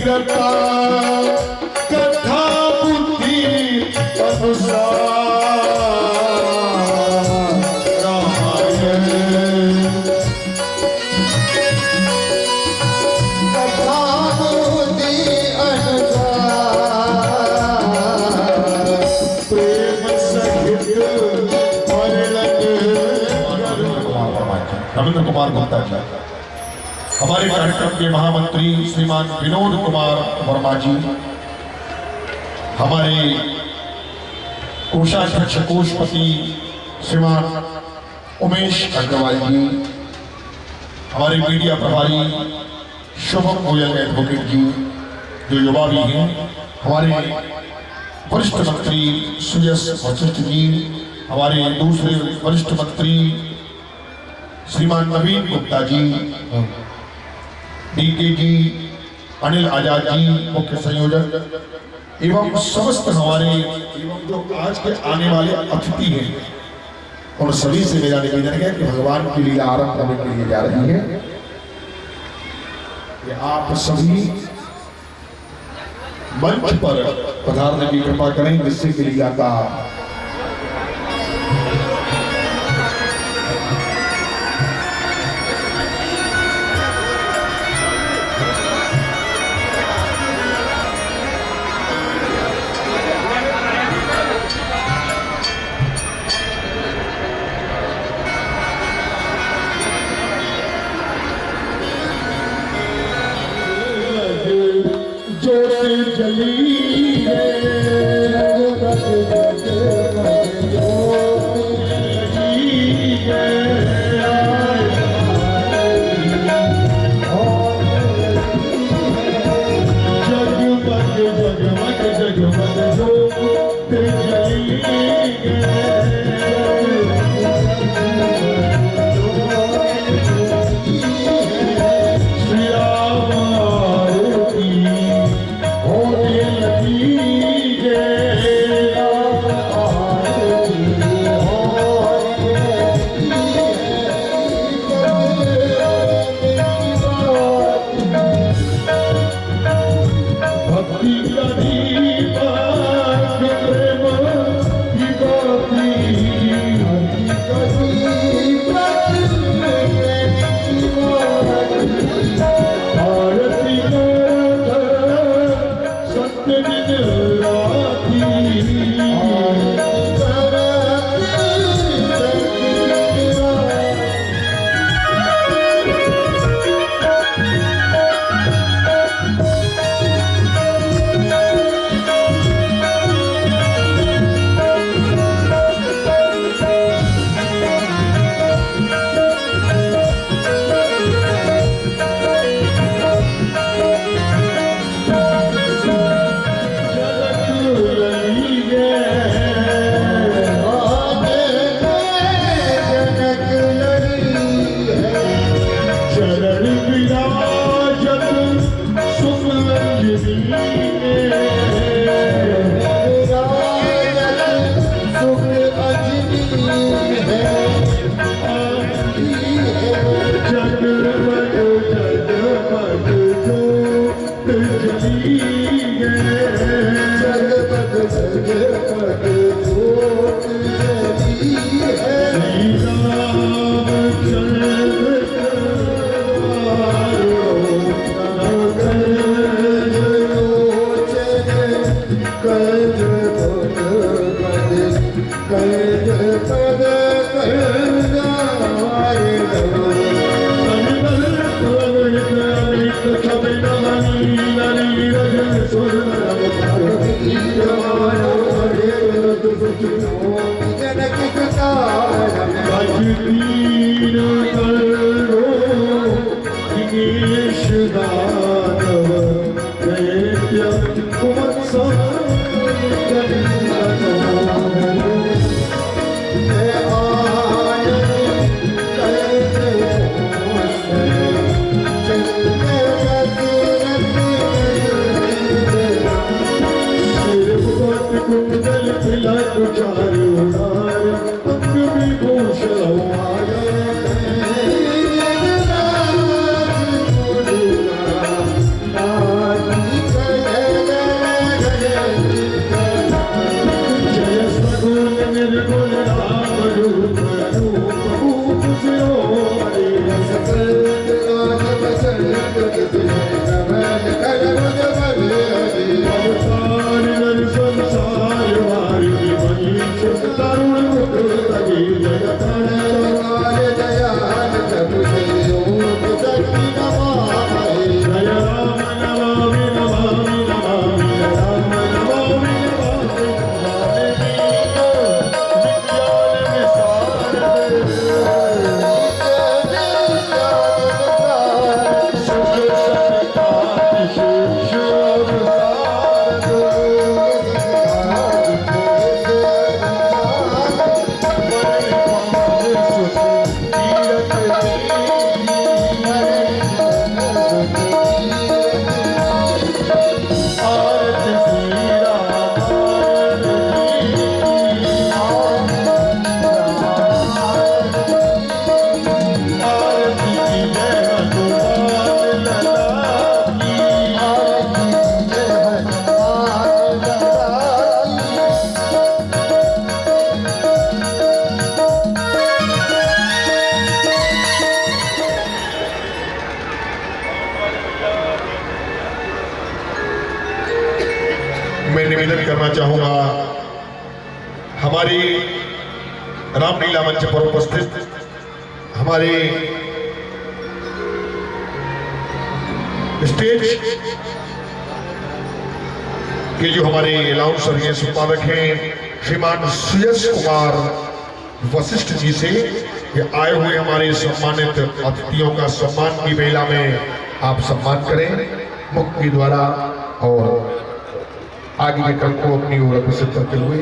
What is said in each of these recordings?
गिरता कथा बुद्धि अनुसार रविंद्र कुमार गुप्ता जी, हमारे कार्यक्रम के महामंत्री श्रीमान विनोद कुमार वर्मा जी, हमारे कोषाध्यक्ष कोषपति श्रीमान उमेश अग्रवाल जी, हमारे मीडिया प्रभारी शुभम गोयल एडवोकेट जी जो युवा भी हैं, हमारे वरिष्ठ मंत्री सुयस वशिष्ठ जी, हमारे दूसरे वरिष्ठ मंत्री श्रीमान नवीन गुप्ता जी, डीके जी, अनिल आजाद जी मुख्य संयोजक एवं समस्त हमारे एवं जो आज के आने वाले अतिथि हैं, उन सभी से मेरा निवेदन है कि भगवान की लीला आरंभ करने के लिए जा रही है कि आप सभी मंच पर पधारने की कृपा करें, जिससे कि लीला का जली है कुंडल खिला मैं निवेदन करना चाहूंगा हमारी रामलीला मंच पर उपस्थित हमारे स्टेज के जो हमारे अनाउंसर हैं, संपादक हैं, श्रीमान सुयश कुमार वशिष्ठ जी से ये आए हुए हमारे सम्मानित अतिथियों का सम्मान की बेला में आप सम्मान करें मुख्य द्वारा और आगे के क्रम को अपनी ओर अग्रसर करते हुए।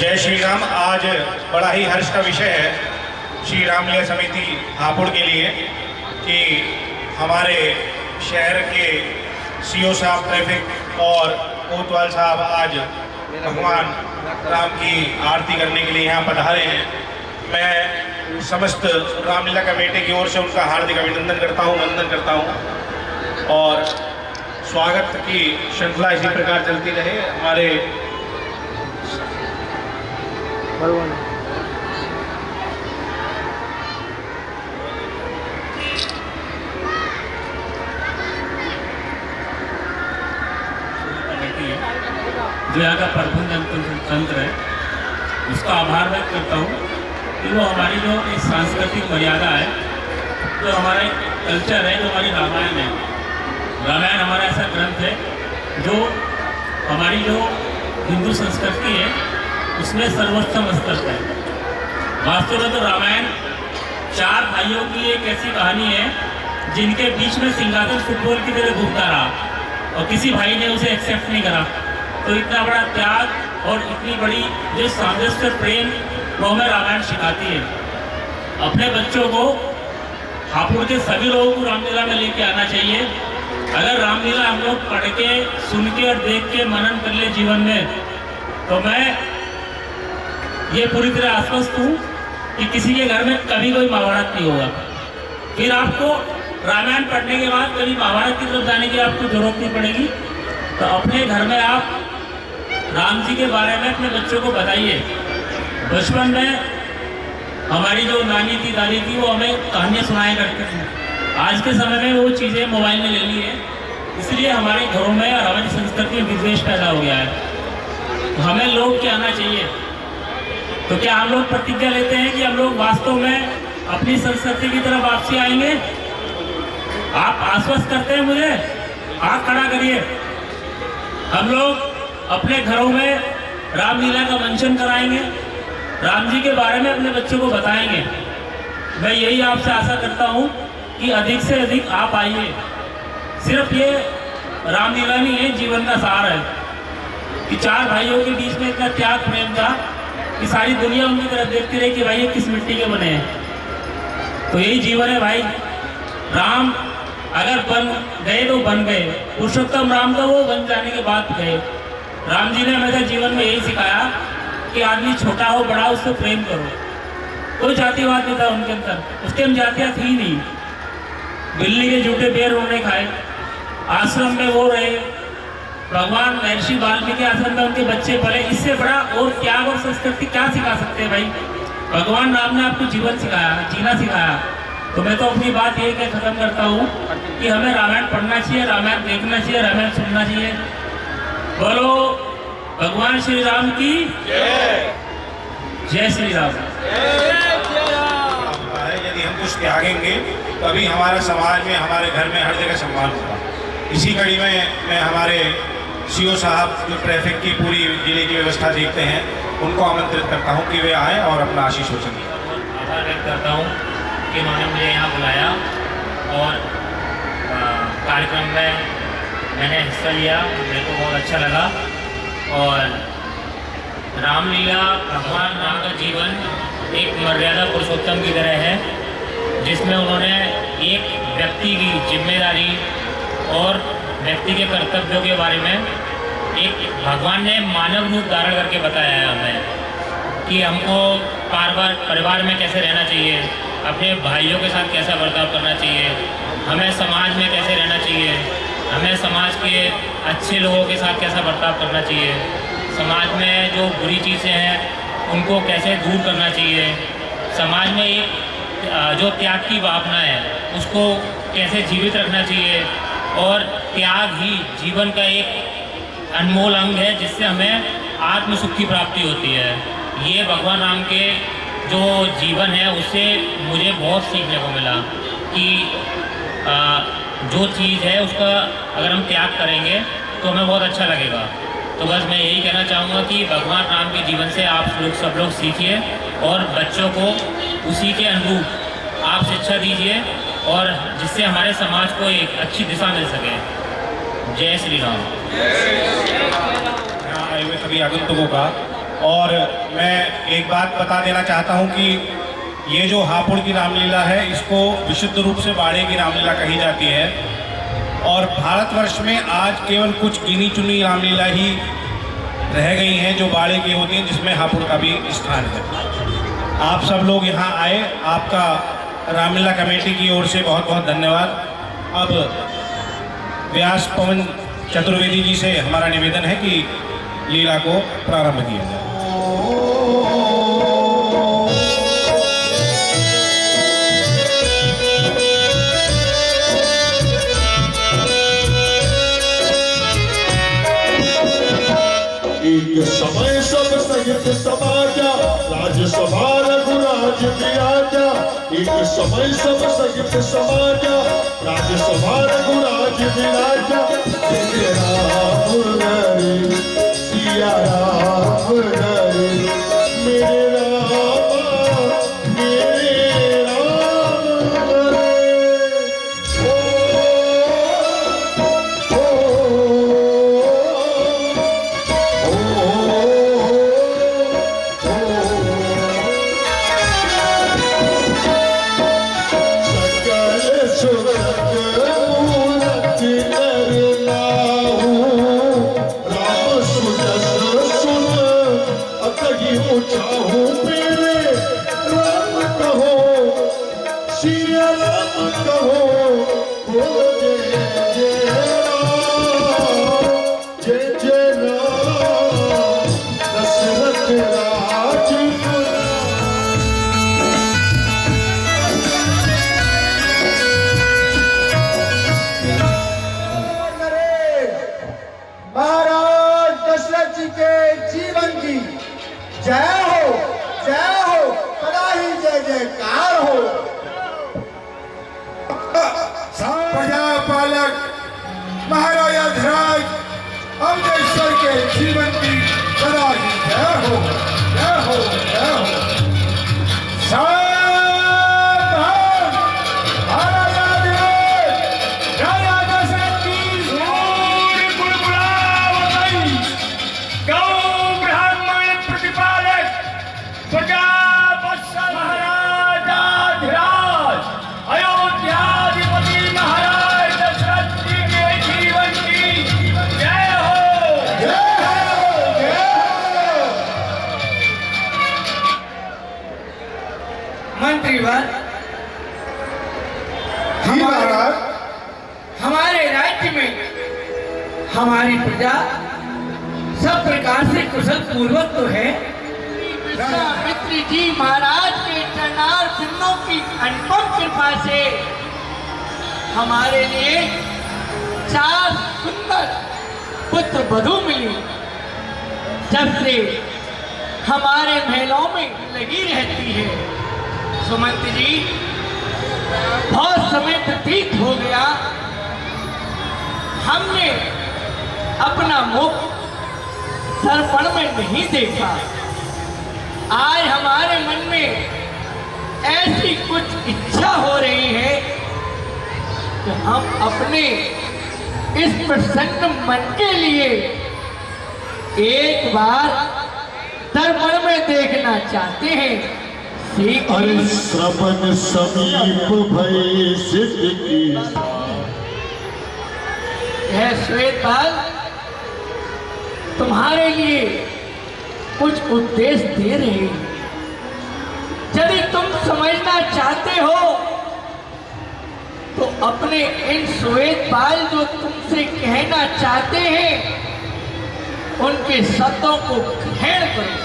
जय श्री राम। आज बड़ा ही हर्ष का विषय है श्री रामलीला समिति हापुड़ के लिए कि हमारे शहर के सीओ साहब ट्रैफिक और कोतवाल साहब आज भगवान राम की आरती करने के लिए यहाँ पधारे हैं। मैं समस्त रामलीला कमेटी की ओर से उनका हार्दिक अभिनंदन करता हूँ, वंदन करता हूँ और स्वागत की श्रृंखला इसी प्रकार चलती रहे। हमारे जो यहाँ का प्रबंध तंत्र है उसका आभार व्यक्त करता हूँ कि वो हमारी जो एक सांस्कृतिक मर्यादा है, जो हमारा एक कल्चर है, जो हमारी रामायण है। रामायण हमारा ऐसा ग्रंथ है जो हमारी जो हिंदू संस्कृति है उसमें सर्वोच्चम स्तर है। वास्तव में तो रामायण 4 भाइयों की एक ऐसी कहानी है जिनके बीच में सिंहासन फुटबॉल की तरह घूमता रहा और किसी भाई ने उसे एक्सेप्ट नहीं करा। तो इतना बड़ा त्याग और इतनी बड़ी जो सामंजस्य प्रेम वो हमें रामायण सिखाती है। अपने बच्चों को हापुड़ के सभी लोगों को रामलीला में लेके आना चाहिए। अगर रामलीला हम लोग पढ़ के, सुन के और देख के मनन कर ले जीवन में, तो मैं ये पूरी तरह आश्वस्त हूँ कि किसी के घर में कभी कोई महाभारत नहीं होगा। फिर आपको रामायण पढ़ने के बाद कभी महाभारत की तरफ जाने की आपको जरूरत नहीं पड़ेगी। तो अपने घर में आप राम जी के बारे में अपने बच्चों को बताइए। बचपन में हमारी जो नानी थी, दादी थी, वो हमें कहानियाँ सुनाया करते थे। आज के समय में वो चीज़ें मोबाइल में ले ली है, इसलिए हमारे घरों में और हमारी संस्कृति में विद्वेष पैदा हो गया है। तो हमें लौट के आना चाहिए। तो क्या हम लोग प्रतिज्ञा लेते हैं कि हम लोग वास्तव में अपनी संस्कृति की तरफ वापसी आएंगे? आप आश्वस्त करते हैं मुझे? हाथ खड़ा करिए। हम लोग अपने घरों में रामलीला का मंचन कराएंगे, राम जी के बारे में अपने बच्चों को बताएंगे। मैं यही आपसे आशा करता हूँ कि अधिक से अधिक आप आइए। सिर्फ ये रामलीला नहीं है, जीवन का सार है कि 4 भाइयों के बीच में इतना त्याग प्रेम था कि सारी दुनिया उनकी तरफ देखती रही कि भाई ये किस मिट्टी के बने हैं। तो यही जीवन है भाई। राम अगर बन गए तो बन गए, पुरुषोत्तम राम तो वो बन जाने के बाद गए। राम जी ने हमेशा जीवन में यही सिखाया कि आदमी छोटा हो बड़ा हो उससे प्रेम करो। कोई जातिवाद नहीं था उनके अंदर, उस टाइम जातियाँ थी नहीं। बिल्ली के जूठे बेर उन्होंने खाए, आश्रम में वो रहे, भगवान महर्षि वाल्मीकि आश्रम में उनके बच्चे पले। इससे बड़ा और त्याग और संस्कृति क्या सिखा सकते हैं भाई? भगवान राम ने आपको जीवन सिखाया, जीना सिखाया। तो मैं तो अपनी बात यही कह खत्म करता हूँ कि हमें रामायण पढ़ना चाहिए, रामायण देखना चाहिए, रामायण सुनना चाहिए। बोलो भगवान श्री राम की जय। जय श्री राम। यदि हम कुछ त्यागेंगे तभी हमारा समाज में, हमारे घर में, हर जगह सम्मान होगा। इसी कड़ी में मैं हमारे सीओ साहब जो ट्रैफिक की पूरी जिले की व्यवस्था देखते हैं उनको आमंत्रित करता हूं कि वे आएँ और अपना आशीष वचन दें। आभार व्यक्त करता हूं कि उन्होंने मुझे यहाँ बुलाया और कार्यक्रम में मैंने हिस्सा लिया। मेरे को बहुत अच्छा लगा। और रामलीला, भगवान राम का जीवन एक मर्यादा पुरुषोत्तम की तरह है, जिसमें उन्होंने एक व्यक्ति की जिम्मेदारी और व्यक्ति के कर्तव्यों के बारे में एक भगवान ने मानव रूप धारण करके बताया है हमें कि हमको परिवार में कैसे रहना चाहिए, अपने भाइयों के साथ कैसा बर्ताव करना चाहिए, हमें समाज में कैसे रहना चाहिए, हमें समाज के अच्छे लोगों के साथ कैसा बर्ताव करना चाहिए, समाज में जो बुरी चीज़ें हैं उनको कैसे दूर करना चाहिए, समाज में एक जो त्याग की भावना है उसको कैसे जीवित रखना चाहिए, और त्याग ही जीवन का एक अनमोल अंग है, जिससे हमें आत्म सुख की प्राप्ति होती है। ये भगवान राम के जो जीवन है उससे मुझे बहुत सीखने को मिला कि जो चीज़ है उसका अगर हम त्याग करेंगे तो हमें बहुत अच्छा लगेगा। तो बस मैं यही कहना चाहूँगा कि भगवान राम के जीवन से आप लोग सब लोग सीखिए और बच्चों को उसी के अनुरूप आप शिक्षा दीजिए, और जिससे हमारे समाज को एक अच्छी दिशा मिल सके। जय श्री राम। यहाँ आए हुए सभी आगंतुकों का, और मैं एक बात बता देना चाहता हूँ कि ये जो हापुड़ की रामलीला है इसको विशुद्ध रूप से बाड़े की रामलीला कही जाती है, और भारतवर्ष में आज केवल कुछ गिनी चुनी रामलीला ही रह गई हैं जो बाड़े की होती हैं, जिसमें हापुड़ का भी स्थान है। आप सब लोग यहाँ आए, आपका रामलीला कमेटी की ओर से बहुत बहुत धन्यवाद। अब व्यास पवन चतुर्वेदी जी से हमारा निवेदन है कि लीला को प्रारंभ किया जाए। एक समय सब सहित समाजा, राज्यसभा रघुराज विराजा। एक समय सब सहित समाजा, राज्यसभा रघुराज विराजा। जय राम हरे सिया राम हरे, मेरे राम मेरे राम हरे। महाराजा धीराज अवधेश्वर के जीवन की सदा ही जय हो, जय हो, जय हो। सावधान! महाराजा धीराज, राजा दशरथ की सूर्य बुलबुलावतई, गौ ब्राह्मण प्रतिपालक प्रजा वत्सल महाराजा धीराज, अयोध्याधिपति महाराज दशरथ जी के जीवन की जय हो, जय हो, जय हो। मंत्रीवर, हमारे राज्य में हमारी प्रजा सब प्रकार से कुशल पूर्वक तो है। विश्वामित्र जी महाराज के चरणार बिंदों की अनुपम कृपा से हमारे लिए 4 सुंदर पुत्र वधू मिली। जब से हमारे महलों में लगी रहती है। सुमंत जी, बहुत समय व्यतीत हो गया, हमने अपना मुख दर्पण में नहीं देखा। आज हमारे मन में ऐसी कुछ इच्छा हो रही है कि हम अपने इस प्रसन्न मन के लिए एक बार दर्पण में देखना चाहते हैं। अरे श्रवण समीप भय सिद्ध की, यह श्वेतपाल तुम्हारे लिए कुछ उपदेश दे रहे हैं। यदि तुम समझना चाहते हो तो अपने इन श्वेतपाल जो तुमसे कहना चाहते हैं उनके शब्दों को ग्रहण करो।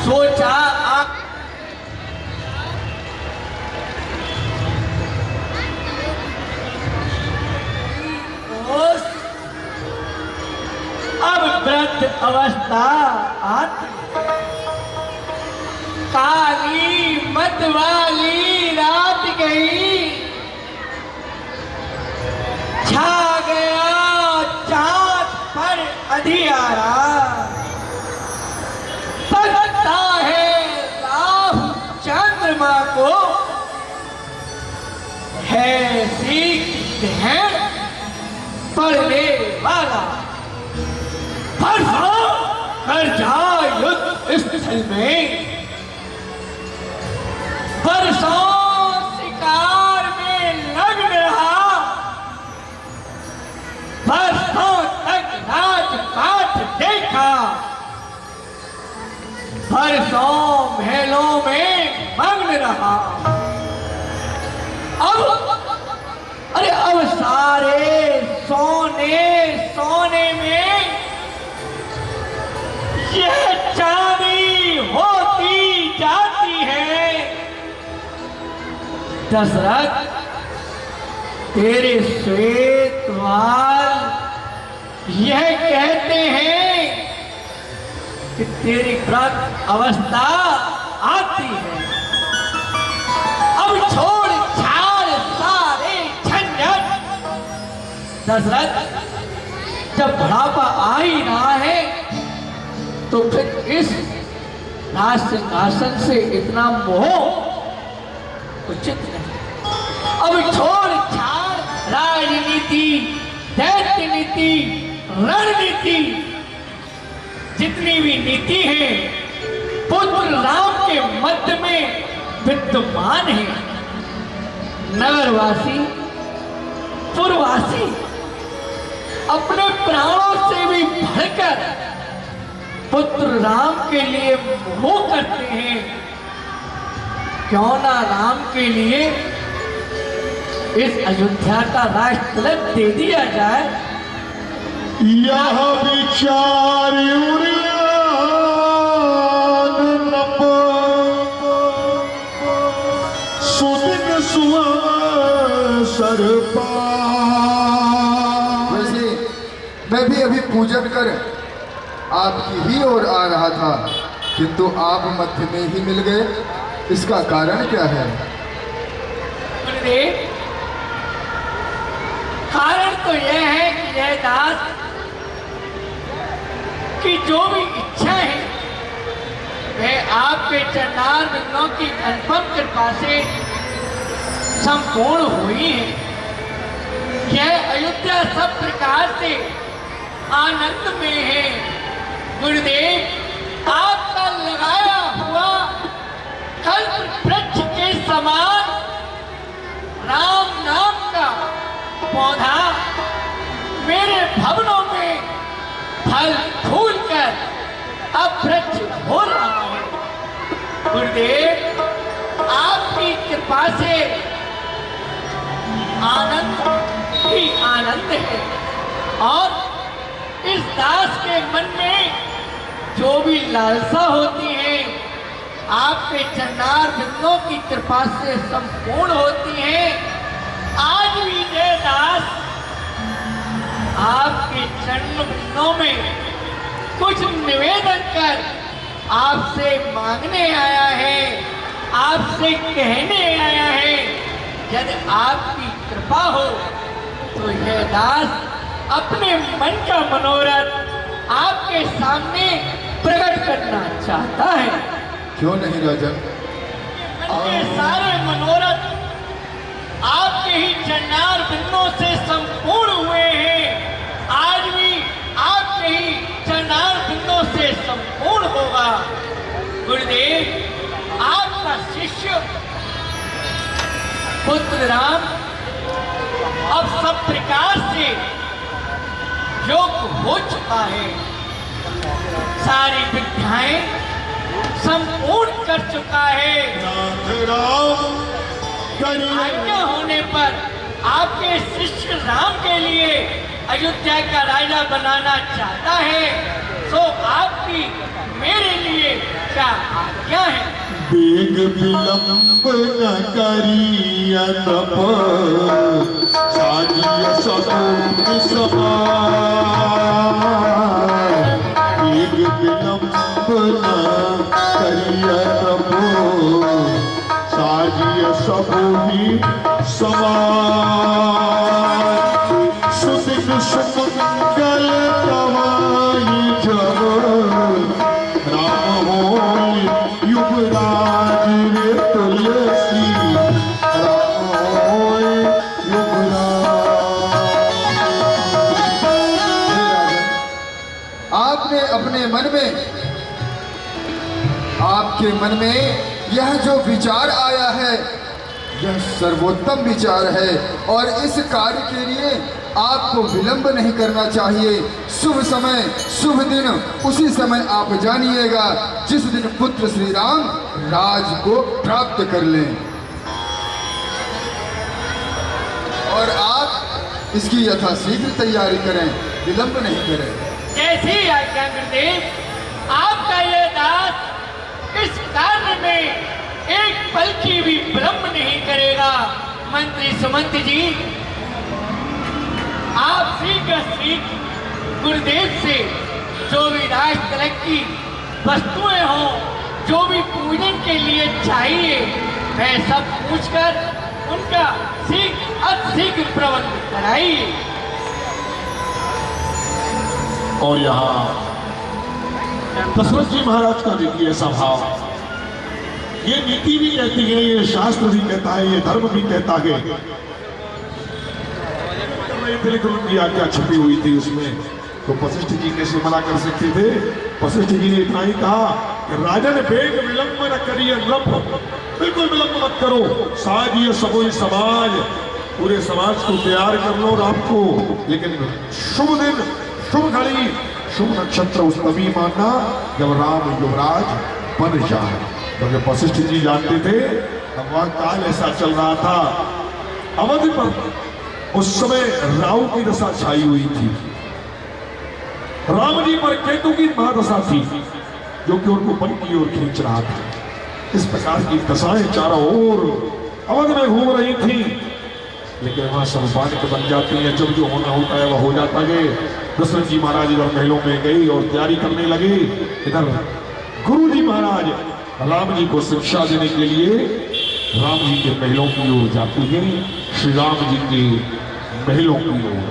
सोचा आप वक्त अवस्था आती, काली मतवाली रात गई, छा गया चांद पर अंधियारा, तकता है राहु चंद्रमा को, है सीख ग्रहण पड़ने वाला, परसों कर जा युद्ध स्थल में, परसों शिकार में लग रहा, परसों तक राजपाट देखा, परसों महलों में मग्न रहा। अब सारे सोने में यह चांदी होती जाती है। दशरथ, तेरे श्वेत बाल यह कहते हैं कि तेरी व्रत अवस्था आती है। अब छोड़ छाड़ सारे झंझट। दशरथ, जब बुढ़ापा आ ही रहा है तो फिर इस राज सिंहासन से इतना मोह उचित नहीं। अब छोड़ छाड़ राजनीति, दैत्य नीति, रणनीति, जितनी भी नीति है पुत्र राम के मध्य में विद्यमान है। नगरवासी, पुरवासी अपने प्राणों से भी बढ़कर पुत्र राम के लिए मोह करते हैं। क्यों ना राम के लिए इस अयोध्या का राज तिलक दे दिया जाए। यह विचार सुदिन सरपा। वैसे मैं भी अभी पूजन कर आपकी ही ओर आ रहा था, किंतु आप मध्य में ही मिल गए। इसका कारण क्या है? कारण तो यह है कि यह दास की जो भी इच्छा है वह आपके चरणार बिंदों की अनुपम कृपा से संपूर्ण हुई है। यह अयोध्या सब प्रकार से आनंद में है। गुरुदेव, आपका लगाया हुआ कल्प वृक्ष के समान राम नाम का पौधा मेरे भवनों में फल फूल कर अब वृक्ष हो रहा है। गुरुदेव, आपकी कृपा से आनंद ही आनंद है और इस दास के मन में जो भी लालसा होती है आपके चरणार बिंदों की कृपा से संपूर्ण होती है। आज भी ये दास आपके चरण बिंदों में कुछ निवेदन कर आपसे मांगने आया है, आपसे कहने आया है। यदि आपकी कृपा हो तो यह दास अपने मन का मनोरथ आपके सामने प्रकट करना चाहता है। क्यों नहीं राजन? ये सारे मनोरथ आपके ही चरणार बिंदों से संपूर्ण हुए हैं। आज भी आपके ही चरणार बिंदों से संपूर्ण होगा। गुरुदेव, आपका शिष्य पुत्र राम अब सब प्रकार से योग्य हो चुका है। सारी विद्याएं संपूर्ण कर चुका है। आज्ञा होने पर आपके शिष्य राम के लिए अयोध्या का राजा बनाना चाहता है, तो आपकी मेरे लिए क्या आज्ञा है? बेग विलंब न करिया तप साजिया सगुन समान। आपने अपने मन में, आपके मन में यह जो विचार आया है यह सर्वोत्तम विचार है और इस कार्य के लिए आपको विलंब नहीं करना चाहिए। शुभ समय शुभ दिन उसी समय आप जानिएगा जिस दिन पुत्र श्री राम राज को प्राप्त कर लें, और आप इसकी यथाशीघ्र तैयारी करें, विलंब नहीं करें। जैसी आज्ञा गुरुदेव। आपका ये दास इस कार्य में एक पल की भी विलंब नहीं करेगा। मंत्री सुमंत जी, आप शीघ्र गुरुदेव से जो भी राज तिलक की वस्तुएं हों, जो भी पूजन के लिए चाहिए, वह सब पूछकर उनका शीघ्र प्रबंध कराइए। और यहाँ दशरथ जी महाराज का देखिए ऐसा भाव, ये नीति भी कहती है, ये शास्त्र भी कहता है, ये धर्म भी कहता है। उनकी आज्ञा छुपी हुई थी उसमें, तो वशिष्ठ जी कैसे मना कर सकते थे? वशिष्ठ जी ने इतना ही कहा कि राजन वेग विलंब न करिए लंब, बिल्कुल विलंब मत करो। शायद ये सबोई समाज, पूरे समाज को तैयार कर लो और आपको, लेकिन शुभ दिन, शुभ घड़ी, शुभ नक्षत्र उस तभी मानना जब राम युवराज बन जाए। क्योंकि वशिष्ठ जी जानते थे वह काल ऐसा चल रहा था, अवधि पर उस समय राहु की दशा छाई हुई थी, राम जी पर केतु की महादशा थी जो कि उनको वन की ओर खींच रहा था। इस प्रकार की दशाएं चारों ओर अवध में घूम रही थी, लेकिन वहां सब बाधिक बन जाती है। जब जो होना होता है वह हो जाता है। दशरथ जी महाराज इधर महलों में गई और तैयारी करने लगे, इधर गुरु जी महाराज राम जी को शिक्षा देने के लिए राम जी के महलों की ओर जाती है, श्री राम जी के महलों की ओर।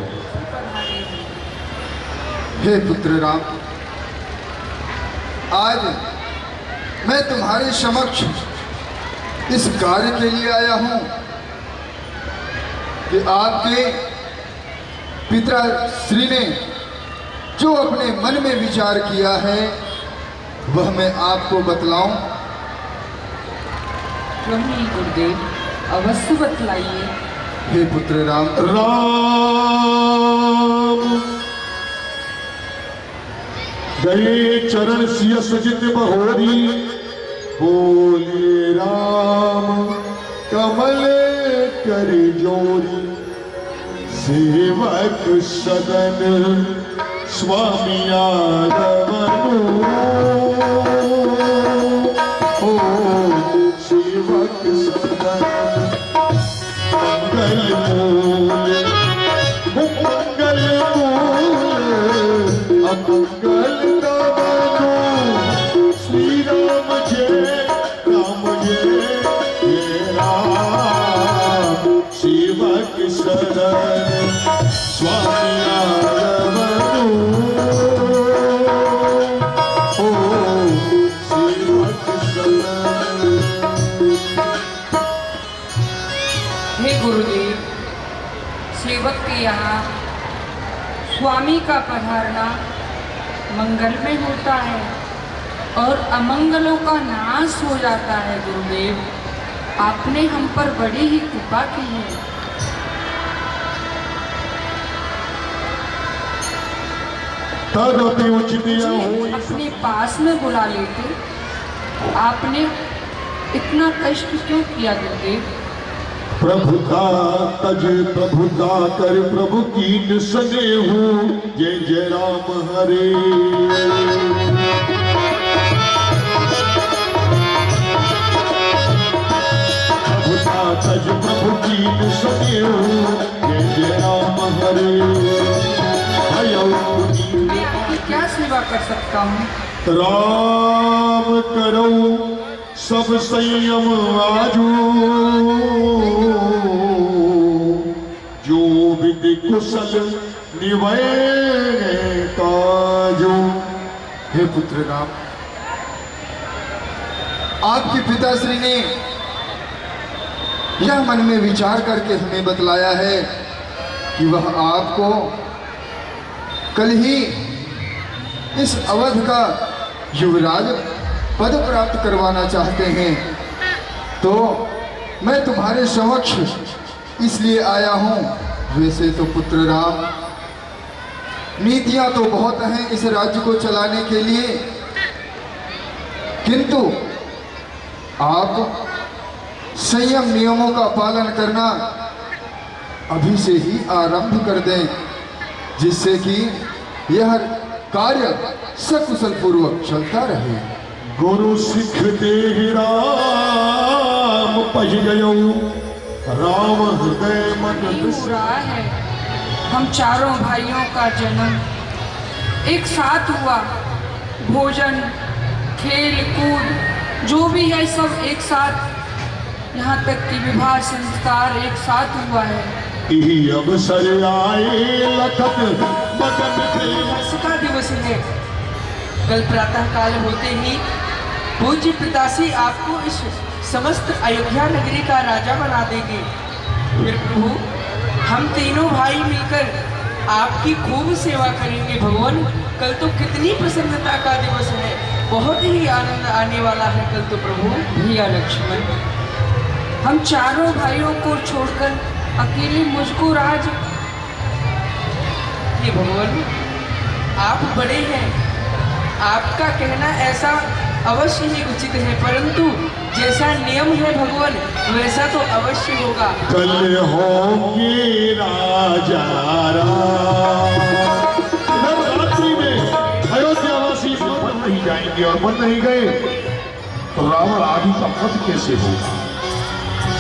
हे पुत्र राम, आज मैं तुम्हारे समक्ष इस कार्य के लिए आया हूं कि आपके पिता श्री ने जो अपने मन में विचार किया है वह मैं आपको बतलाऊं। नहीं गुरुदेव, अवश्य बतलाइए। हे पुत्र राम, गए चरण सिय सजित बहोरी, बोले राम कमल कर जोरी, सेवक सदन स्वामी आदवनु, ओ सेवक सदन मंगल मूल, मंगल मूल अमंगल दमनु, श्री राम जय राम जय राम, सेवक सदन स्वामी आदवनु, ओ सेवक सदन। हे गुरुदेव, सेवक के यहाँ स्वामी का पधारना मंगल में होता है और अमंगलों का नाश हो जाता है। गुरुदेव, आपने हम पर बड़ी ही कृपा की है। तदपि उचित हो अपने पास में बुला लेते, आपने इतना कष्ट क्यों किया गुरुदेव? प्रभुता तज प्रभुता कर प्रभु कीन सने हूँ, जय जय राम हरे। प्रभुता तज प्रभु कीन सने हूँ, जय जय राम हरे। मैं आपकी क्या सेवा कर सकता हूँ? राम करो सब संयम आजू, जो विधि कुशल निवै काजू। हे पुत्र राम, आपके पिताश्री ने यह मन में विचार करके हमें बतलाया है कि वह आपको कल ही इस अवध का युवराज पद प्राप्त करवाना चाहते हैं, तो मैं तुम्हारे समक्ष इसलिए आया हूँ। वैसे तो पुत्र राम, नीतियाँ तो बहुत हैं इस राज्य को चलाने के लिए, किंतु आप संयम नियमों का पालन करना अभी से ही आरंभ कर दें, जिससे कि यह कार्य सकुशल पूर्वक चलता रहे। गुरु सिख ते राम पहि गयो, राम हृदय मन नहीं हो रहा है। हम चारों भाइयों का जन्म एक साथ हुआ, भोजन, खेल कूद जो भी है सब एक साथ, यहाँ तक कि विवाह संस्कार एक साथ हुआ है। यही अवसर आए लखत मगन थे। हर्ष का दिवस है। कल प्रातः काल होते ही पूज्य पिताश्री आपको इस समस्त अयोध्या नगरी का राजा बना देंगे। फिर प्रभु हम तीनों भाई मिलकर आपकी खूब सेवा करेंगे। भगवान कल तो कितनी प्रसन्नता का दिवस है, बहुत ही आनंद आने वाला है कल तो प्रभु। भैया लक्ष्मण, हम चारों भाइयों को छोड़कर अकेले मुझको राज, ये भगवान आप बड़े हैं, आपका कहना ऐसा अवश्य ही उचित है, परंतु जैसा नियम है भगवान वैसा तो अवश्य होगा। कल होंगे राजा रात्रि में अयोध्यावासी मन नहीं जाएंगे, और मन नहीं गए तो रावण आदि का वध कैसे होगा।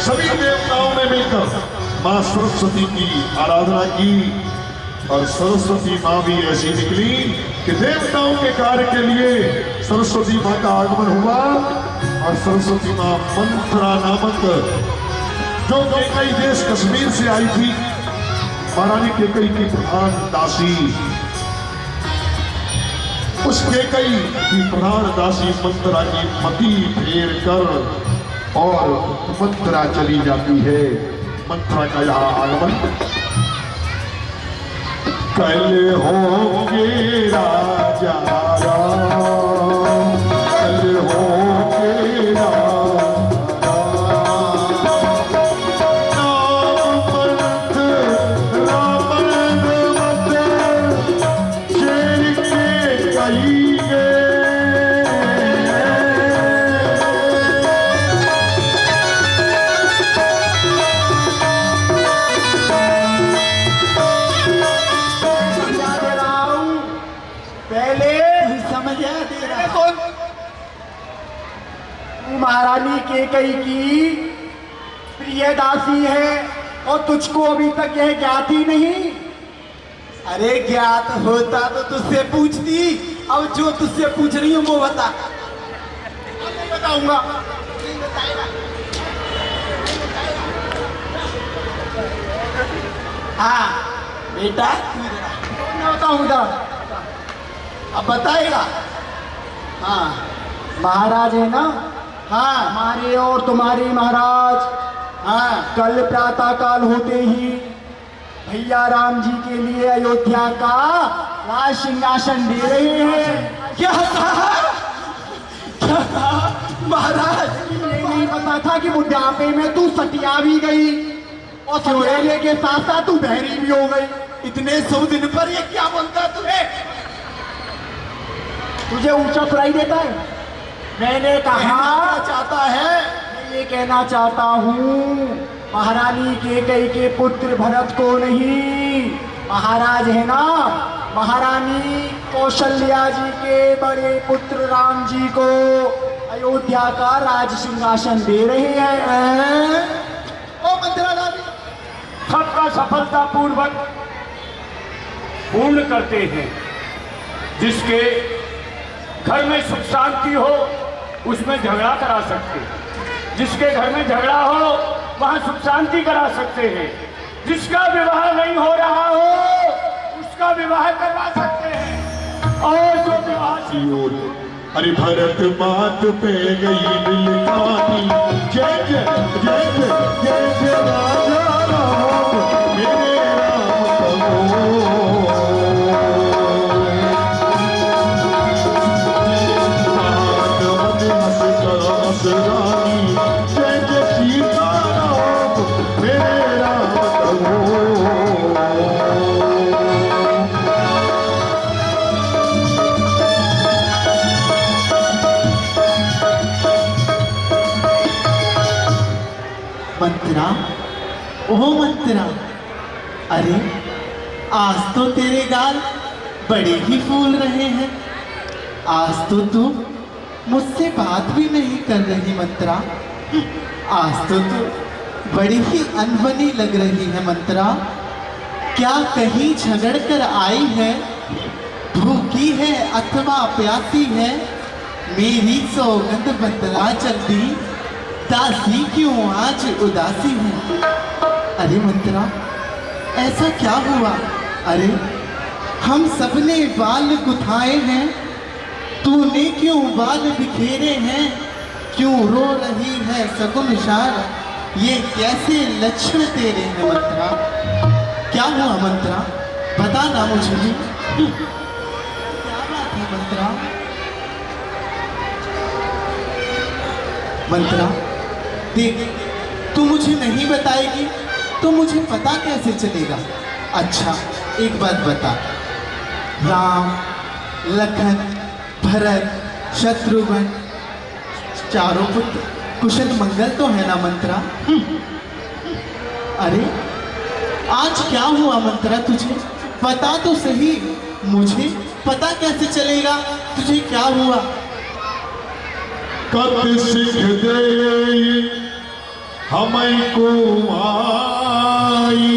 सभी देवताओं ने मिलकर माँ सरस्वती की आराधना की, और सरस्वती माँ भी ऐसी निकली कि देवताओं के कार्य के लिए सरस्वती माँ का आगमन हुआ। और सरस्वती माँ मंत्रा नामक, जो कैकई देश कश्मीर से आई थी, महारानी कैकई की प्रधान दासी, उस कैकई की प्रधान दासी मंत्रा की मति फेर कर और मंत्रा चली जाती है। मंत्रा का यहाँ आगमन। कल होंगे राजा राम, कल होंगे राजा राम, शेर के कही गए। महारानी कैकई की प्रिय दासी है और तुझको अभी तक यह ज्ञात ही नहीं। अरे ज्ञात होता तो तुझसे पूछती, अब जो तुझसे पूछ रही हूँ वो बता। नहीं बताऊंगा। हाँ बेटा मैं बताऊंगा। अब बताएगा। हाँ महाराज है ना, हाँ हमारे और तुम्हारे महाराज, हाँ कल प्रातः काल होते ही भैया राम जी के लिए अयोध्या का राज सिंहासन दे रहे हैं। क्या कहा? क्या कहा महाराज? ये नहीं पता था कि बुढ़ापे में तू सटिया भी गई और सौरेले के साथ साथ तू बहरी भी हो गई। इतने शुभ दिन पर ये क्या बोलता तुझे? तुझे ऊंचा सुनाई देता है? मैंने कहा चाहता है, मैं ये कहना चाहता हूँ महारानी कैकई के पुत्र भरत को नहीं, महाराज है ना महारानी कौशल्या जी के बड़े पुत्र राम जी को अयोध्या का राज सिंहासन दे रहे हैं। ओ मंत्रा दादी, सबका सफलता पूर्वक पूर्ण करते हैं। जिसके घर में सुख शांति हो उसमें झगड़ा करा सकते हैं, जिसके घर में झगड़ा हो वहां सुख शांति करा सकते हैं, जिसका विवाह नहीं हो रहा हो उसका विवाह करवा सकते हैं। और जो विवाह अरे भरत बात पे गई नीलकानी, जय जय जय जय जय जय राजा राम, मेरे राम कहो। मंत्रा, ओ मंत्रा, अरे आज तो तेरे गाल बड़े ही फूल रहे हैं। आज तो तू मुझसे बात भी नहीं कर रही मंत्रा। आज तो तू बड़ी ही अनबनी लग रही है मंत्रा। क्या कहीं झगड़ कर आई है, भूखी है अथवा प्यासी है? मेरी सौगंध बतला जल्दी, दासी क्यों आज उदासी है? अरे मंत्रा, ऐसा क्या हुआ? अरे हम सबने बाल गुथाए हैं, तूने क्यों बाल बिखेरे हैं? क्यों रो रही है सगुन शार? ये कैसे लक्षण तेरे हैं मंत्रा? क्या हुआ मंत्रा, बता ना मुझे भी। क्या बात है मंत्रा? मंत्रा देख, तू मुझे नहीं बताएगी तो मुझे पता कैसे चलेगा? अच्छा एक बात बता, राम, लखन, भरत, शत्रुघ्न चारों पुत्र कुशल मंगल तो है ना मंत्रा? अरे आज क्या हुआ मंत्रा तुझे? बता तो सही, मुझे पता कैसे चलेगा तुझे क्या हुआ? कत सिख दे हमें को आई,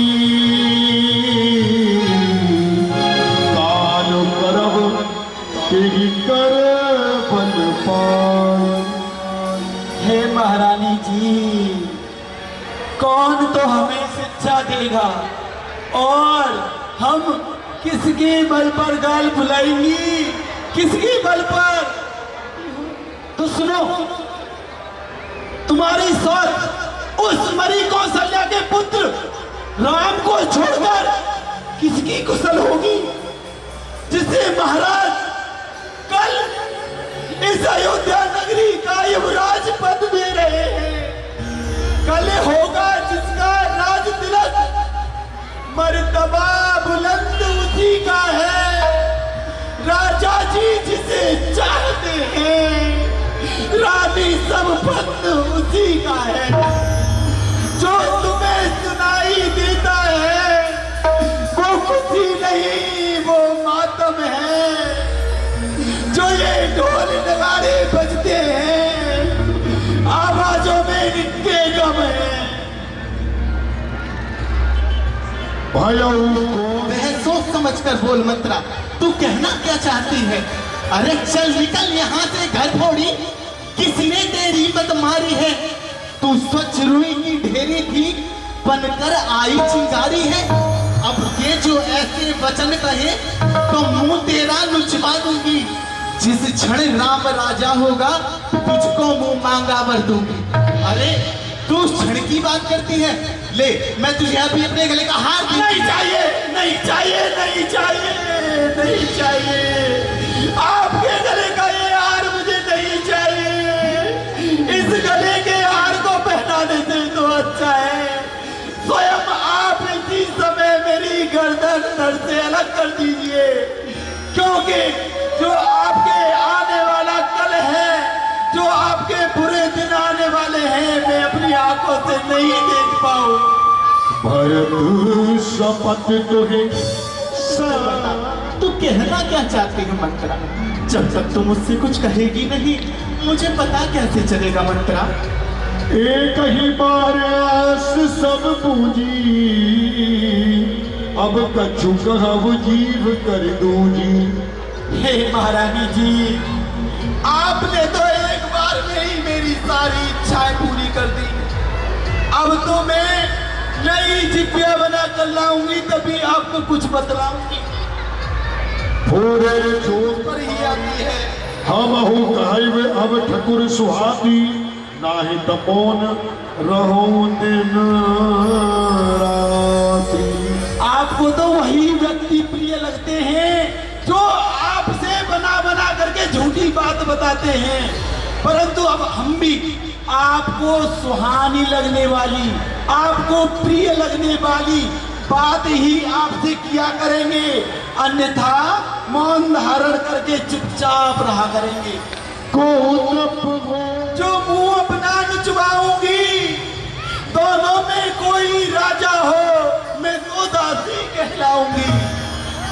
काल करब तेरी कर बन पाए। हे महारानी जी, कौन तो हमें शिक्षा देगा और हम किसके बल पर गाल फुलाएंगी? किसके बल पर? तो सुनो, तुम्हारी सोच उस मरी कौशल्या के पुत्र राम को छोड़कर किसकी कुशल होगी, जिसे महाराज कल इस अयोध्या नगरी का युवराज पद दे रहे हैं? कल होगा जिसका राज तिलक मर्तबा बुलंद उसी का है। राजा जी जिसे चाहते हैं, रानी सब पद उसी का है। जो तुम्हें सुनाई देता है वो खुशी नहीं, वो मातम है। जो ये ढोल नगाड़े बजते हैं, आवाजों में इनके गम है। वह सोच समझ कर बोल मंत्रा, तू कहना क्या चाहती है? अरे चल निकल यहाँ से घर फोड़ी, किसी ने तेरी मत मारी है। तू स्वच्छ रुई की ढेरी थी, बनकर आई चिंगारी है। अब ये जो ऐसे वचन कहे तो मुंह तेरा नुचवा दूंगी। जिस क्षण राम राजा होगा तुझको मुंह मांगा वर दूंगी। अरे तू उस क्षण की बात करती है? ले, मैं तुझे अभी अपने गले का हार नहीं चाहिए, नहीं चाहिए, नहीं चाहिए, नहीं चाहिए। आपके गले का ये हार मुझे नहीं चाहिए। इस गले के हार को पहनाने से तो अच्छा है स्वयं आप इसी समय मेरी गर्दन सर से अलग कर दीजिए, क्योंकि जो आपके आने वाला कल है, जो आपके बुरे दिन आने वाले हैं, मैं अपनी आंखों से नहीं देख पाऊं। भरत शपथ तुहे तू कहना क्या चाहती है मंत्रा? जब तक तू मुझसे कुछ कहेगी नहीं, मुझे पता कैसे चलेगा मंत्रा? एक ही बार आस सब पूजी, अब कछु कहब जीव कर दूजी। हे महारानी जी, आपने तो एक बार में ही मेरी सारी इच्छाएं पूरी कर दी। अब तो मैं नई जिपिया बना कर लाऊंगी, तभी आपको कुछ बतलाऊंगी। थोड़े चोट पर ही आती है। हम हूँ कहे अब ठकुर सुहाती, नाही तपोन रहो दिन राती। आपको तो वही व्यक्ति प्रिय लगते हैं जो आपसे बना बना करके झूठी बात बताते हैं, परंतु अब हम भी आपको सुहानी लगने वाली, आपको प्रिय लगने वाली बात ही आपसे किया करेंगे, अन्यथा मौन धारण करके चुपचाप रहा करेंगे। जो मुंह अपना नुचवाऊंगी दोनों में कोई राजा हो मैं तो दासी कहलाऊंगी।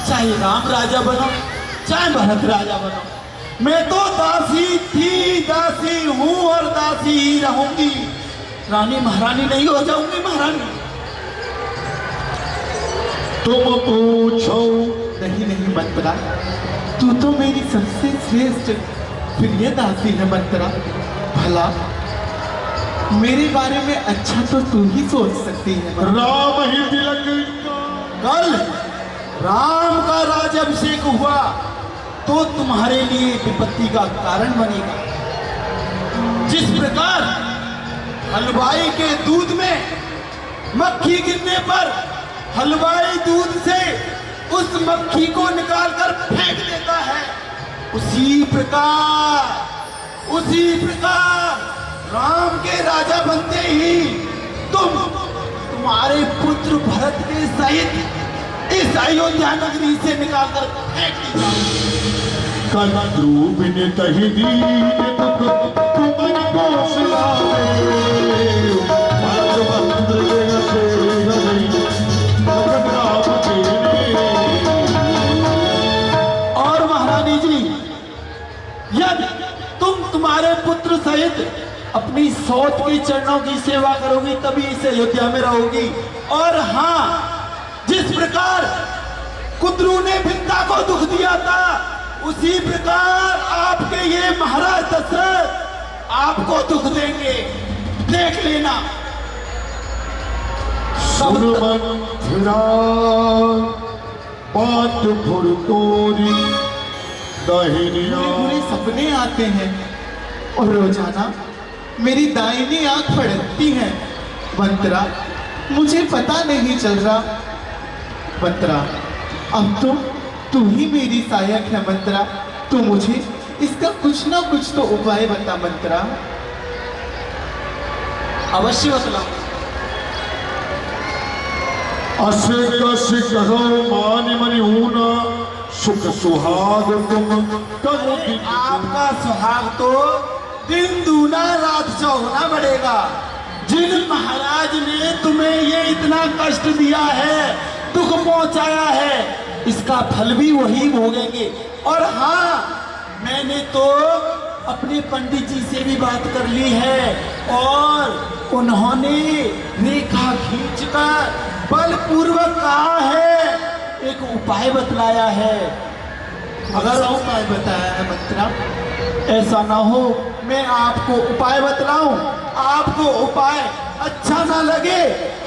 चाहे राम राजा बनो चाहे भरत राजा बनो, मैं तो दासी थी, दासी हूं और दासी ही रहूंगी। रानी महारानी नहीं हो जाऊंगी महारानी। तुम पूछो। नहीं नहीं मंत्रा, तू तो मेरी सबसे श्रेष्ठ प्रिय दासी है मंत्रा। भला मेरे बारे में अच्छा तो तू ही सोच सकती है। राम ही तिलक। कल राम का राज्याभिषेक हुआ तो तुम्हारे लिए विपत्ति का कारण बनेगा। जिस प्रकार हलवाई के दूध में मक्खी गिरने पर हलवाई दूध से उस मक्खी को निकालकर फेंक देता है, उसी प्रकार राम के राजा बनते ही तुम्हारे पुत्र भरत के सहित इस अयोध्या नगरी से निकालकर फेंक दिया। कद्रुबिन तहि दीन दुख तुमन कोश लावे, भरतवंद्र जय से हरि भगत राम तेरे। और महारानी जी, यदि तुम्हारे पुत्र सहित अपनी सौत के चरणों की सेवा करोगी तभी इस अयोध्या में रहोगी। और हाँ, जिस प्रकार कुद्रू ने भिन्दा को दुख दिया था, उसी प्रकार आपके ये महाराज दशरथ आपको दुख देंगे, देख लेना। सुरमंथरा बात फुर तोरी दाहिनिया। बुरे सपने आते हैं और रोजाना मेरी दाहिनी आंख फड़कती है। मंत्रा, मुझे पता नहीं चल रहा। मंत्रा, अब तो तू ही मेरी सहायक है। मंत्रा, तू मुझे इसका कुछ ना कुछ तो उपाय बता। मंत्रा, अवश्य बतला। असे कहो मान मनि ऊना सुख सुहाग तुम कहो। आपका सुहाग तो दिन दूना रात चौगुना बढ़ेगा। जिन महाराज ने तुम्हें ये इतना कष्ट दिया है, दुख पहुंचाया है, इसका फल भी वही भोगेंगे। और हाँ, मैंने तो अपने पंडित जी से भी बात कर ली है और उन्होंने रेखा खींचकर बलपूर्वक कहा है, एक उपाय बतलाया है। अगर उपाय बताया है मंत्रा, ऐसा ना हो मैं आपको उपाय बतलाऊं, आपको उपाय अच्छा ना लगे,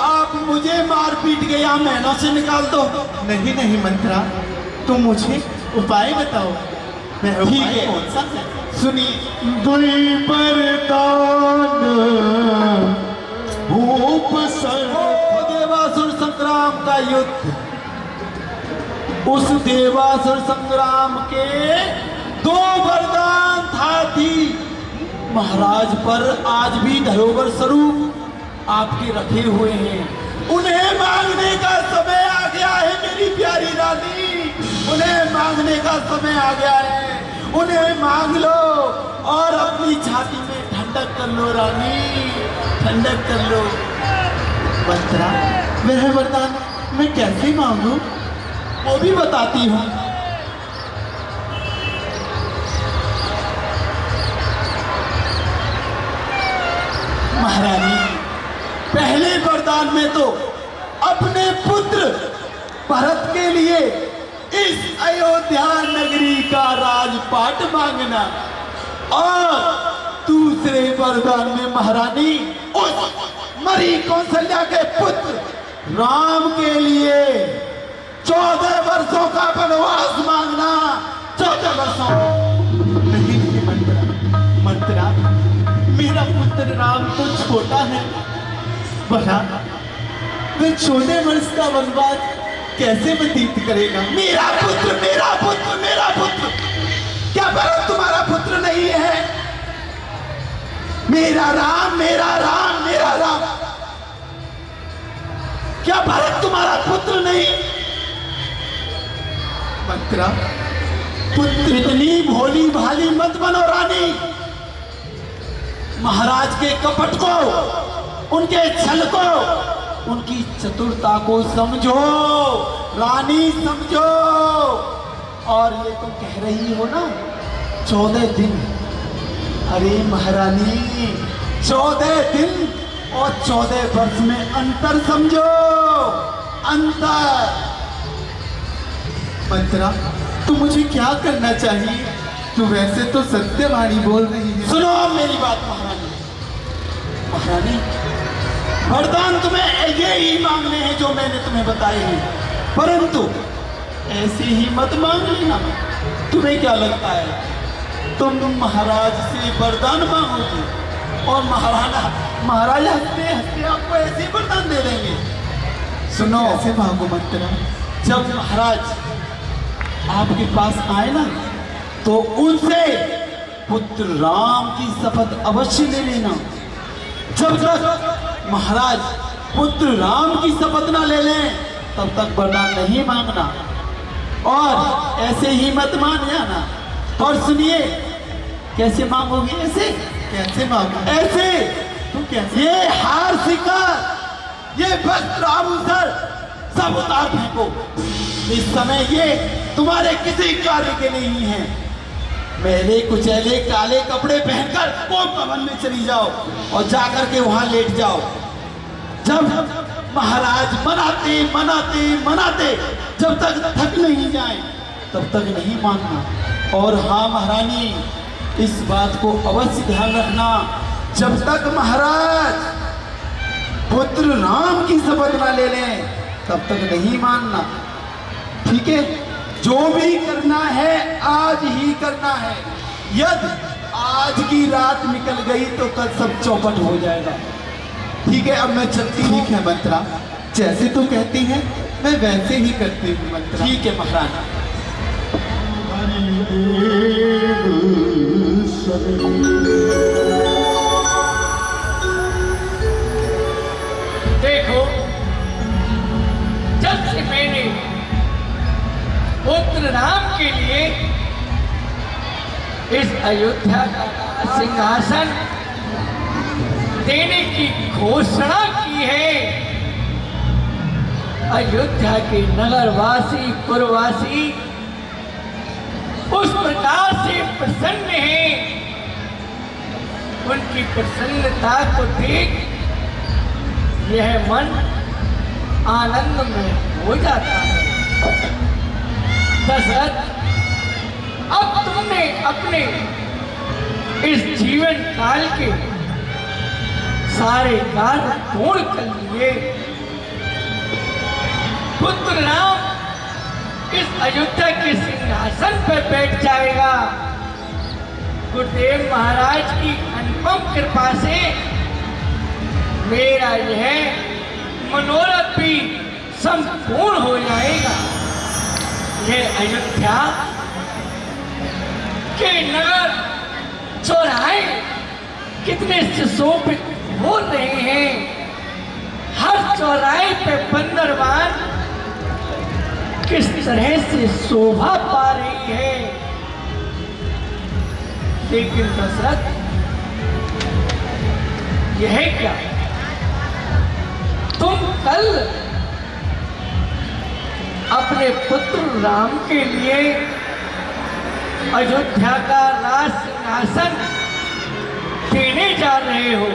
आप मुझे मार पीट के यहाँ मैनों से निकाल दो। नहीं नहीं मंत्रा, तुम मुझे उपाय बताओ। ठीक है, कौन सा है? सुनिए। दुई बरदान भूप देवासुर संग्राम का युद्ध। उस देवासुर संग्राम के 2 वरदान थी महाराज पर, आज भी धरोहर स्वरूप आपके रखे हुए हैं। उन्हें मांगने का समय आ गया है मेरी प्यारी रानी, उन्हें मांगने का समय आ गया है। उन्हें मांग लो और अपनी छाती में ठंडक कर लो रानी, ठंडक कर लो। मंत्रा, वह वरदान मैं कैसे मांगू वो भी बताती हूँ। महारानी, पहले वरदान में तो अपने पुत्र भरत के लिए इस अयोध्या नगरी का राजपाट मांगना, और दूसरे वरदान में महारानी उस मरी कौशल्या के पुत्र राम के लिए 14 वर्षों का वनवास मांगना। 14 वर्षों। नहीं मंत्रा, मेरा पुत्र राम तो छोटा है, बड़ा वह छोटे वर्ष का वनवास कैसे व्यतीत करेगा? मेरा पुत्र, मेरा पुत्र, मेरा पुत्र। क्या भरत तुम्हारा पुत्र नहीं है? मेरा राम, मेरा राम, मेरा राम। क्या भरत तुम्हारा पुत्र नहीं? मंत्रा, पुत्र इतनी भोली भाली मत बनो रानी। महाराज के कपट को उनके छल को, उनकी चतुरता को समझो, रानी समझो। और ये तुम कह रही हो ना 14 दिन, अरे महारानी 14 दिन और 14 वर्ष में अंतर समझो, अंतर। मंत्रा, तू मुझे क्या करना चाहिए? तू वैसे तो सत्यवाणी बोल रही है। सुनो मेरी बात महारानी। महारानी, वरदान तुम्हें ये ही मांगने हैं जो मैंने तुम्हें बताए हैं, परंतु ऐसे ही मत मांग लेना। तुम्हें क्या लगता है तुम महाराज से वरदान मांगोगे और महाराज हंसते हंसते आपको ऐसे वरदान दे देंगे? सुनो, ऐसे मांगो मंत्रा। जब महाराज आपके पास आए ना तो उनसे पुत्र राम की शपथ अवश्य ले लेना। जब तक महाराज पुत्र राम की शपथ ना ले लें तब तक वरदान नहीं मांगना। और ऐसे ही मत मान जाना। और सुनिए, कैसे मांगोगे? ऐसे कैसे मांगो? ऐसे तू कैसे? ये हार शिकार, ये वस्त्र आभूषण सब उतार फेंको। इस समय ये तुम्हारे किसी कार्य के नहीं है। मैले कुचैले काले कपड़े पहनकर कोप भवन में चली जाओ और जाकर के वहां लेट जाओ। जब महाराज मनाते मनाते मनाते जब तक थक नहीं जाए तब तक नहीं मानना। और हाँ महारानी, इस बात को अवश्य ध्यान रखना, जब तक महाराज पुत्र राम की शपथ ना ले लें तब तक नहीं मानना। ठीक है? जो भी करना है आज ही करना है। यदि आज की रात निकल गई तो कल सब चौपट हो जाएगा। ठीक है? अब मैं चलती हूँ। ठीक है मंत्रा, जैसे तू कहती है मैं वैसे ही करती हूँ मंत्रा। ठीक है महारानी। देखो, जब से मैंने पुत्र राम के लिए इस अयोध्या का सिंहासन देने की घोषणा की है, अयोध्या के नगरवासी पुरवासी उस प्रकार से प्रसन्न हैं। उनकी प्रसन्नता को देख यह मन आनंद में हो जाता है। दशरथ, अब तुमने अपने इस जीवन काल के सारे कार्य पूर्ण कर लिए। पुत्र राम इस अयोध्या के सिंहासन पर बैठ जाएगा। गुरुदेव महाराज की अनुपम कृपा से मेरा यह मनोरथ भी संपूर्ण हो जाएगा। यह अयोध्या के नगर चौराहे कितने सुशोभित हो रहे हैं। हर चौराहे पे बंदरवान किस तरह से शोभा पा रही है। लेकिन दशरथ, यह क्या, तुम कल अपने पुत्र राम के लिए अयोध्या का राज सिंहासन देने जा रहे हो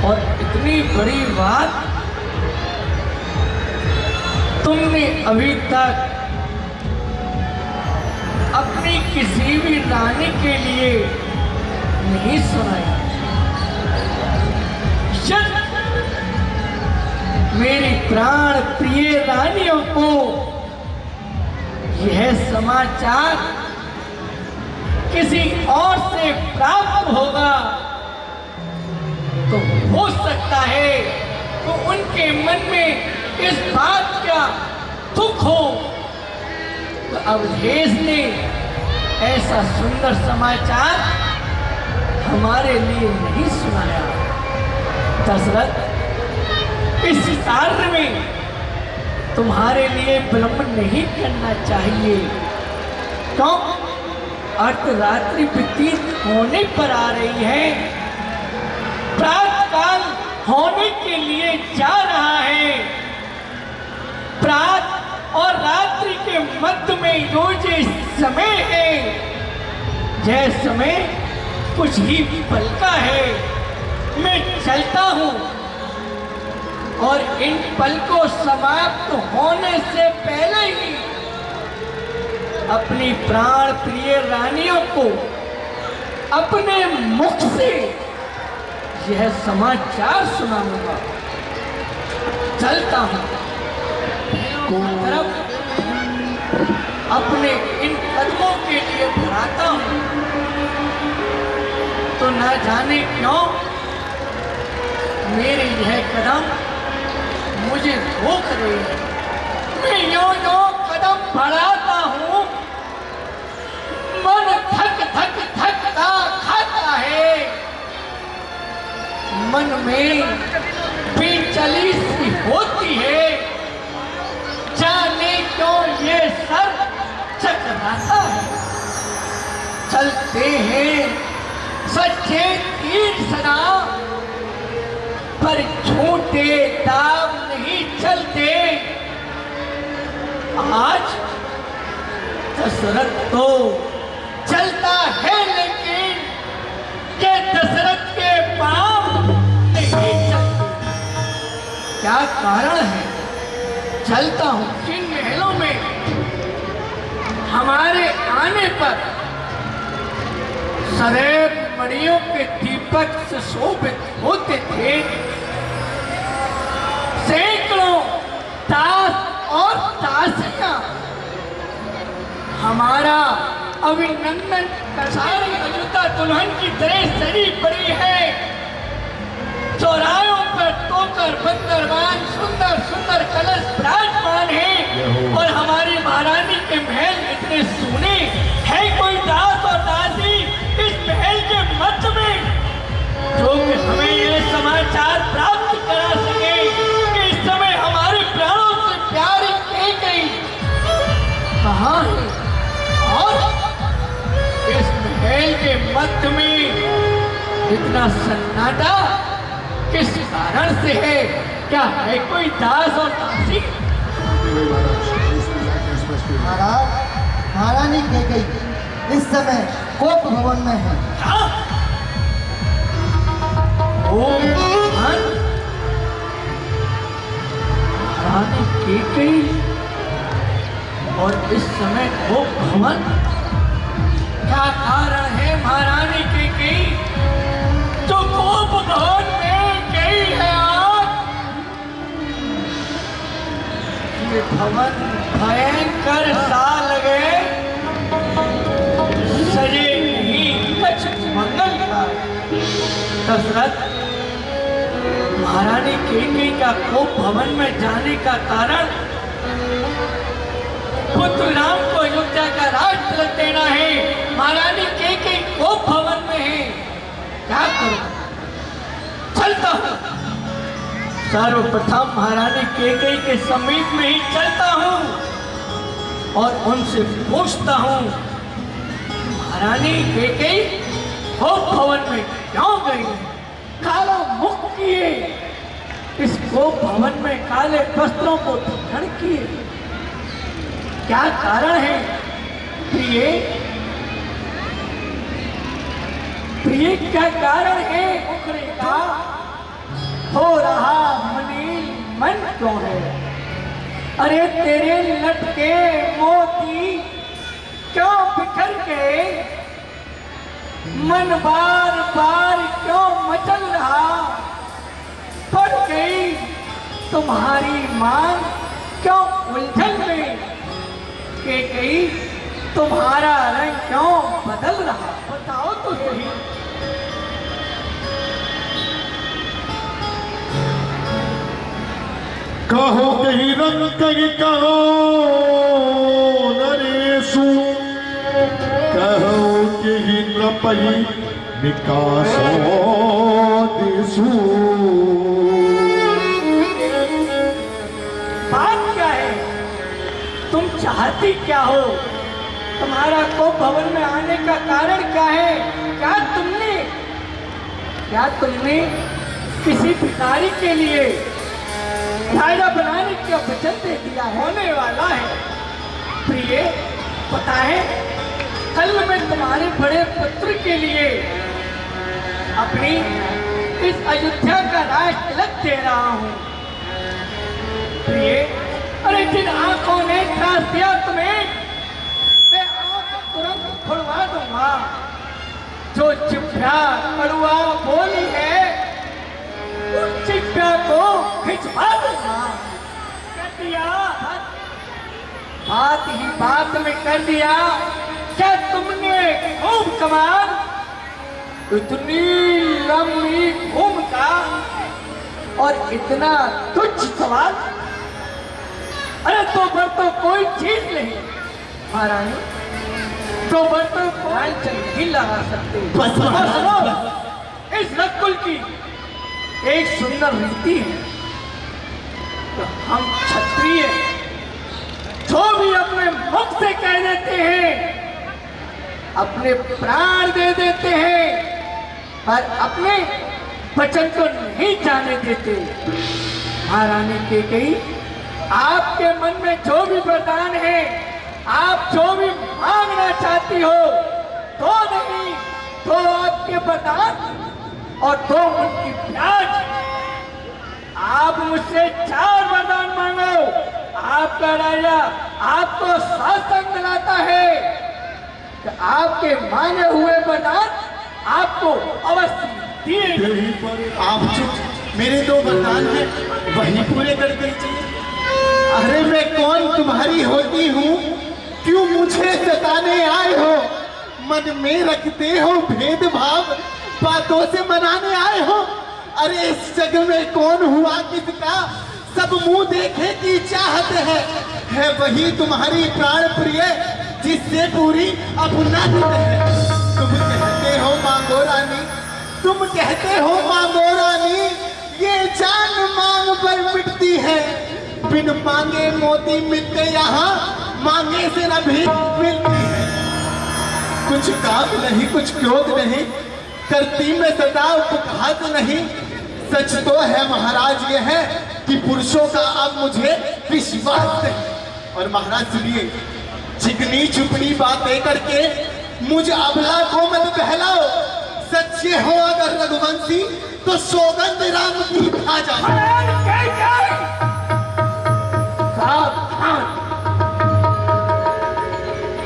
और इतनी बड़ी बात तुमने अभी तक अपनी किसी भी रानी के लिए नहीं सुनाई। मेरी प्राण प्रिय रानियों को यह समाचार किसी और से प्राप्त होगा तो हो सकता है तो उनके मन में इस बात का दुख हो। तो अवधेश ने ऐसा सुंदर समाचार हमारे लिए नहीं सुनाया। दशरथ, इस कार्य में तुम्हारे लिए विलंब नहीं करना चाहिए। क्यों? अर्धरात्रि व्यतीत होने पर आ रही है। प्रातः काल होने के लिए जा रहा है। प्रात और रात्रि के मध्य में जो ये समय है, यह समय कुछ ही पल का है। मैं चलता हूँ और इन पल को समाप्त होने से पहले ही अपनी प्राण प्रिय रानियों को अपने मुख से यह समाचार सुनाऊंगा। चलता हूँ तरफ अपने इन कदमों के लिए बढ़ाता हूँ, तो न जाने क्यों मेरे यह कदम मुझे रोक रहे हैं। मैं यो कदम बढ़ाता हूँ, मन थकता खाता है। मन में बेचैनी सी होती है, जाने क्यों ये सर चकराता है। चलते हैं सच्चे तीर सना, पर झूठे दाम नहीं चलते। आज दशरथ तो चलता है, लेकिन ये दशरथ के पांव नहीं चलते। क्या कारण है? चलता हूँ जिन महलों में हमारे आने पर सदैव मणियों के दीपक से शोभित होते थे, सैकड़ों दास और दासियां हमारा अभिनंदन सारी अयोध्या दुल्हन की तरह सजी पड़ी है। चौराहों पर टोकर बंदरवान सुंदर सुंदर कलश विराजमान है, और हमारी महारानी के महल इतने सोने है। कोई दास और दासी इस महल के मध्य में जो कि हमें यह समाचार प्राप्त करा सके कि इस समय हमारे प्राणों से प्यारी की गई कहाँ है, और इस महल के मध्य में इतना सन्नाटा किस कारण से है? क्या है कोई दास और दासी? महाराज, महारानी कैकेयी इस समय कोप भवन में है। महारानी कैकेयी और इस समय कोप भवन? क्या कारण है महारानी कैकेयी जो कोप भवन में गई है? आज ये भवन भयंकर सा लगे, सजे नहीं कछ मंगल का। दशरथ, महारानी कैकेयी का कोप भवन में जाने का कारण पुत्र राम को अयोध्या का राज तिलक देना है। महारानी कैकेयी कोप भवन में है, क्या करूं? चलता हूं, सर्वप्रथम महारानी कैकेयी के समीप में ही चलता हूं और उनसे पूछता हूं, महारानी कैकेयी कोप भवन में क्यों गई? काला मुख किए, इस कोप भवन में काले वस्त्रों को धारण किए, क्या कारण है? प्रिय, प्रिय क्या कारण है? उखरे का हो रहा मनील मन क्यों है? अरे तेरे लटके मोती क्यों बिखर गए? मन बार बार क्यों मचल रहा? पड़ गई तुम्हारी मांग क्यों उलझन में? कैकेयी तुम्हारा रंग क्यों बदल रहा? बताओ तो सही। कहो कहीं रंग कहीं कहो नरेशु, कहो कहीं नपई निकासो देशु। बात क्या है? तुम चाहती क्या हो? तुम्हारा कोप भवन में आने का कारण क्या है? क्या तुमने किसी भिखारी के लिए दायरा बनाने का वचन दे दिया होने वाला है। प्रिय, पता है कल मैं तुम्हारे बड़े पुत्र के लिए अपनी इस अयोध्या का राज तिलक दे रहा हूँ। प्रिय, अरे जिन आंखों ने त्रास दिया तुम्हें, मैं आंख तुरंत खुलवा दूंगा। जो जिभ्या कड़वा बोली है, उस जिभ्या को खिंचवा दूंगा। कर दिया, बात ही बात में कर दिया। क्या तुमने खूब कमाल, इतनी लंबी भूमिका और इतना तुच्छ सवाल? अरे तो पर तो कोई चीज नहीं महारानी, तो पर तो कोई नहीं लगा सकते। बस इस रकुल की एक सुंदर रीति है। तो हम क्षत्रिय जो भी अपने मुख से कह देते हैं, अपने प्राण दे देते हैं, पर अपने वचन को नहीं जाने देते। महारानी कैकेयी, आपके मन में जो भी वरदान है, आप जो भी मांगना चाहती हो, तो नहीं तो आपके वरदान और दो मन की प्याज। आप मुझसे 4 वरदान मांगो, आपका राजा आपको शासन दिलाता है कि आपके मांगे हुए वरदान आपको अवश्य दिए। आप चुप, मेरे 2 वरदान हैं, वही पूरे कर दीजिए। अरे मैं कौन तुम्हारी होती हूँ, क्यों मुझे सताने आए हो? मन में रखते हो भेदभाव, बातों से मनाने आए हो। अरे इस जग में कौन हुआ किसका, सब मुंह देखे की चाहत है वही तुम्हारी प्राण प्रिय, जिससे पूरी अपनात है। तुम कहते हो मांगो रानी, तुम कहते हो मांगो रानी, ये जान मांग पर मिटती है। बिन मांगे मोती मिलते यहाँ, मांगे से न भी मिलती है। कुछ काम नहीं, कुछ क्रोध नहीं, करती में सदा उपघात नहीं। सच तो है महाराज ये है कि पुरुषों का अब मुझे विश्वास है। और महाराज सुनिए, चिकनी चुपड़ी बातें करके मुझ अबला को मत बहलाओ। सच्चे हो अगर रघुवंशी, तो सौगंध राम की खा जाओ।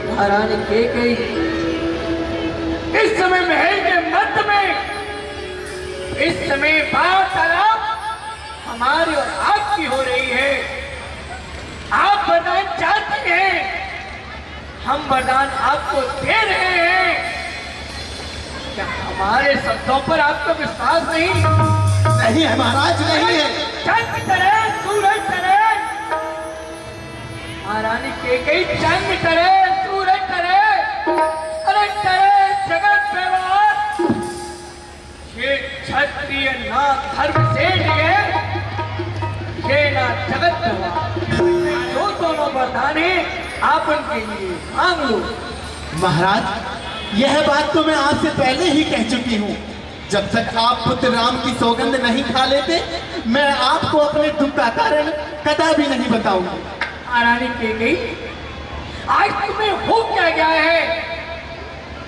महारानी कैकेयी, इस समय महल के मध्य में इस समय वार्तालाप हमारी और आपकी हो रही है। आप वरदान चाहती हैं, हम वरदान आपको दे रहे हैं। क्या हमारे शब्दों पर आपका विश्वास नहीं? नहीं है महाराज, नहीं है। चंद करे सूरज करे, महारानी कैकेयी, चंद करे सूरज करे, अरे करे जगत व्यवहार। ये क्षत्रिय ना धर्म से लिए, ये ना जगत व्यवहार। जो दोनों वरदान है आप उनके लिए मांग लो। महाराज, यह बात तो मैं आपसे पहले ही कह चुकी हूँ। जब तक आप पुत्र राम की सौगंध नहीं खा लेते, मैं आपको अपने दुख का कारण कदापि नहीं बताऊंगी। महारानी कैकेयी, आज तुम्हें हो क्या गया है?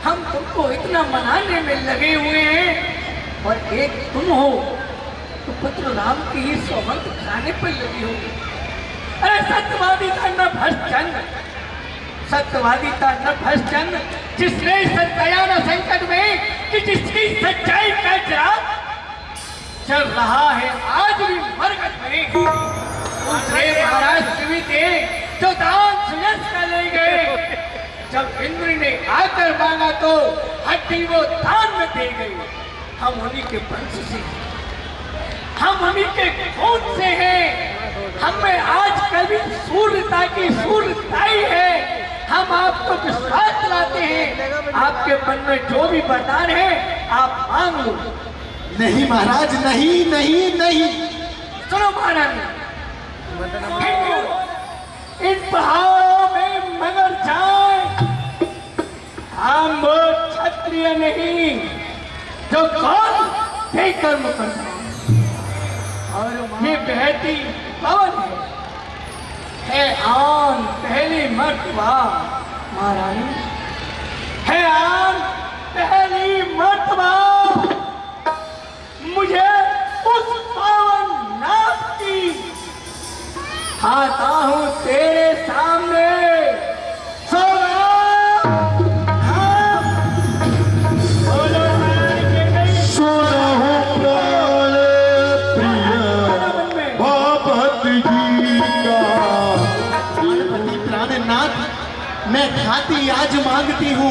हम तुमको इतना मनाने में लगे हुए हैं, और एक तुम हो तो पुत्र राम की ही सौगंध खाने पर लगी हो। अरे सत्यवादी था नभश्चंद्र, सत्यवादी था नभश्चंद्र, जिसने सत्याना संकट में कि जिसकी सच्चाई का चिराग चल रहा है आज भी मरकत में। उसे महाराज शिवी थे जो दान सुयस का ले गए। जब इंद्र ने आकर मांगा तो हड्डी वो दान में दे गई। हम उन्हीं के वंश से, हम उन्हीं के खून से हैं। हमें आज कभी सूर्यता की सूर्यताई है। हम आपको विश्वास दिलाते हैं, आपके मन में जो भी वरदान है आप मांग लो। नहीं महाराज, नहीं नहीं नहीं। सुनो महारानी, इन पहाड़ों में मगर जाए, हम वो क्षत्रिय नहीं जो कौन कर्म करता है। और ये बहती पवन है आन पहली मर्तबा महारानी, है आन पहली मर्तबा मुझे उस पावन नाथ की आता हूँ तेरे सामने। मैं खाती आज मांगती हूँ,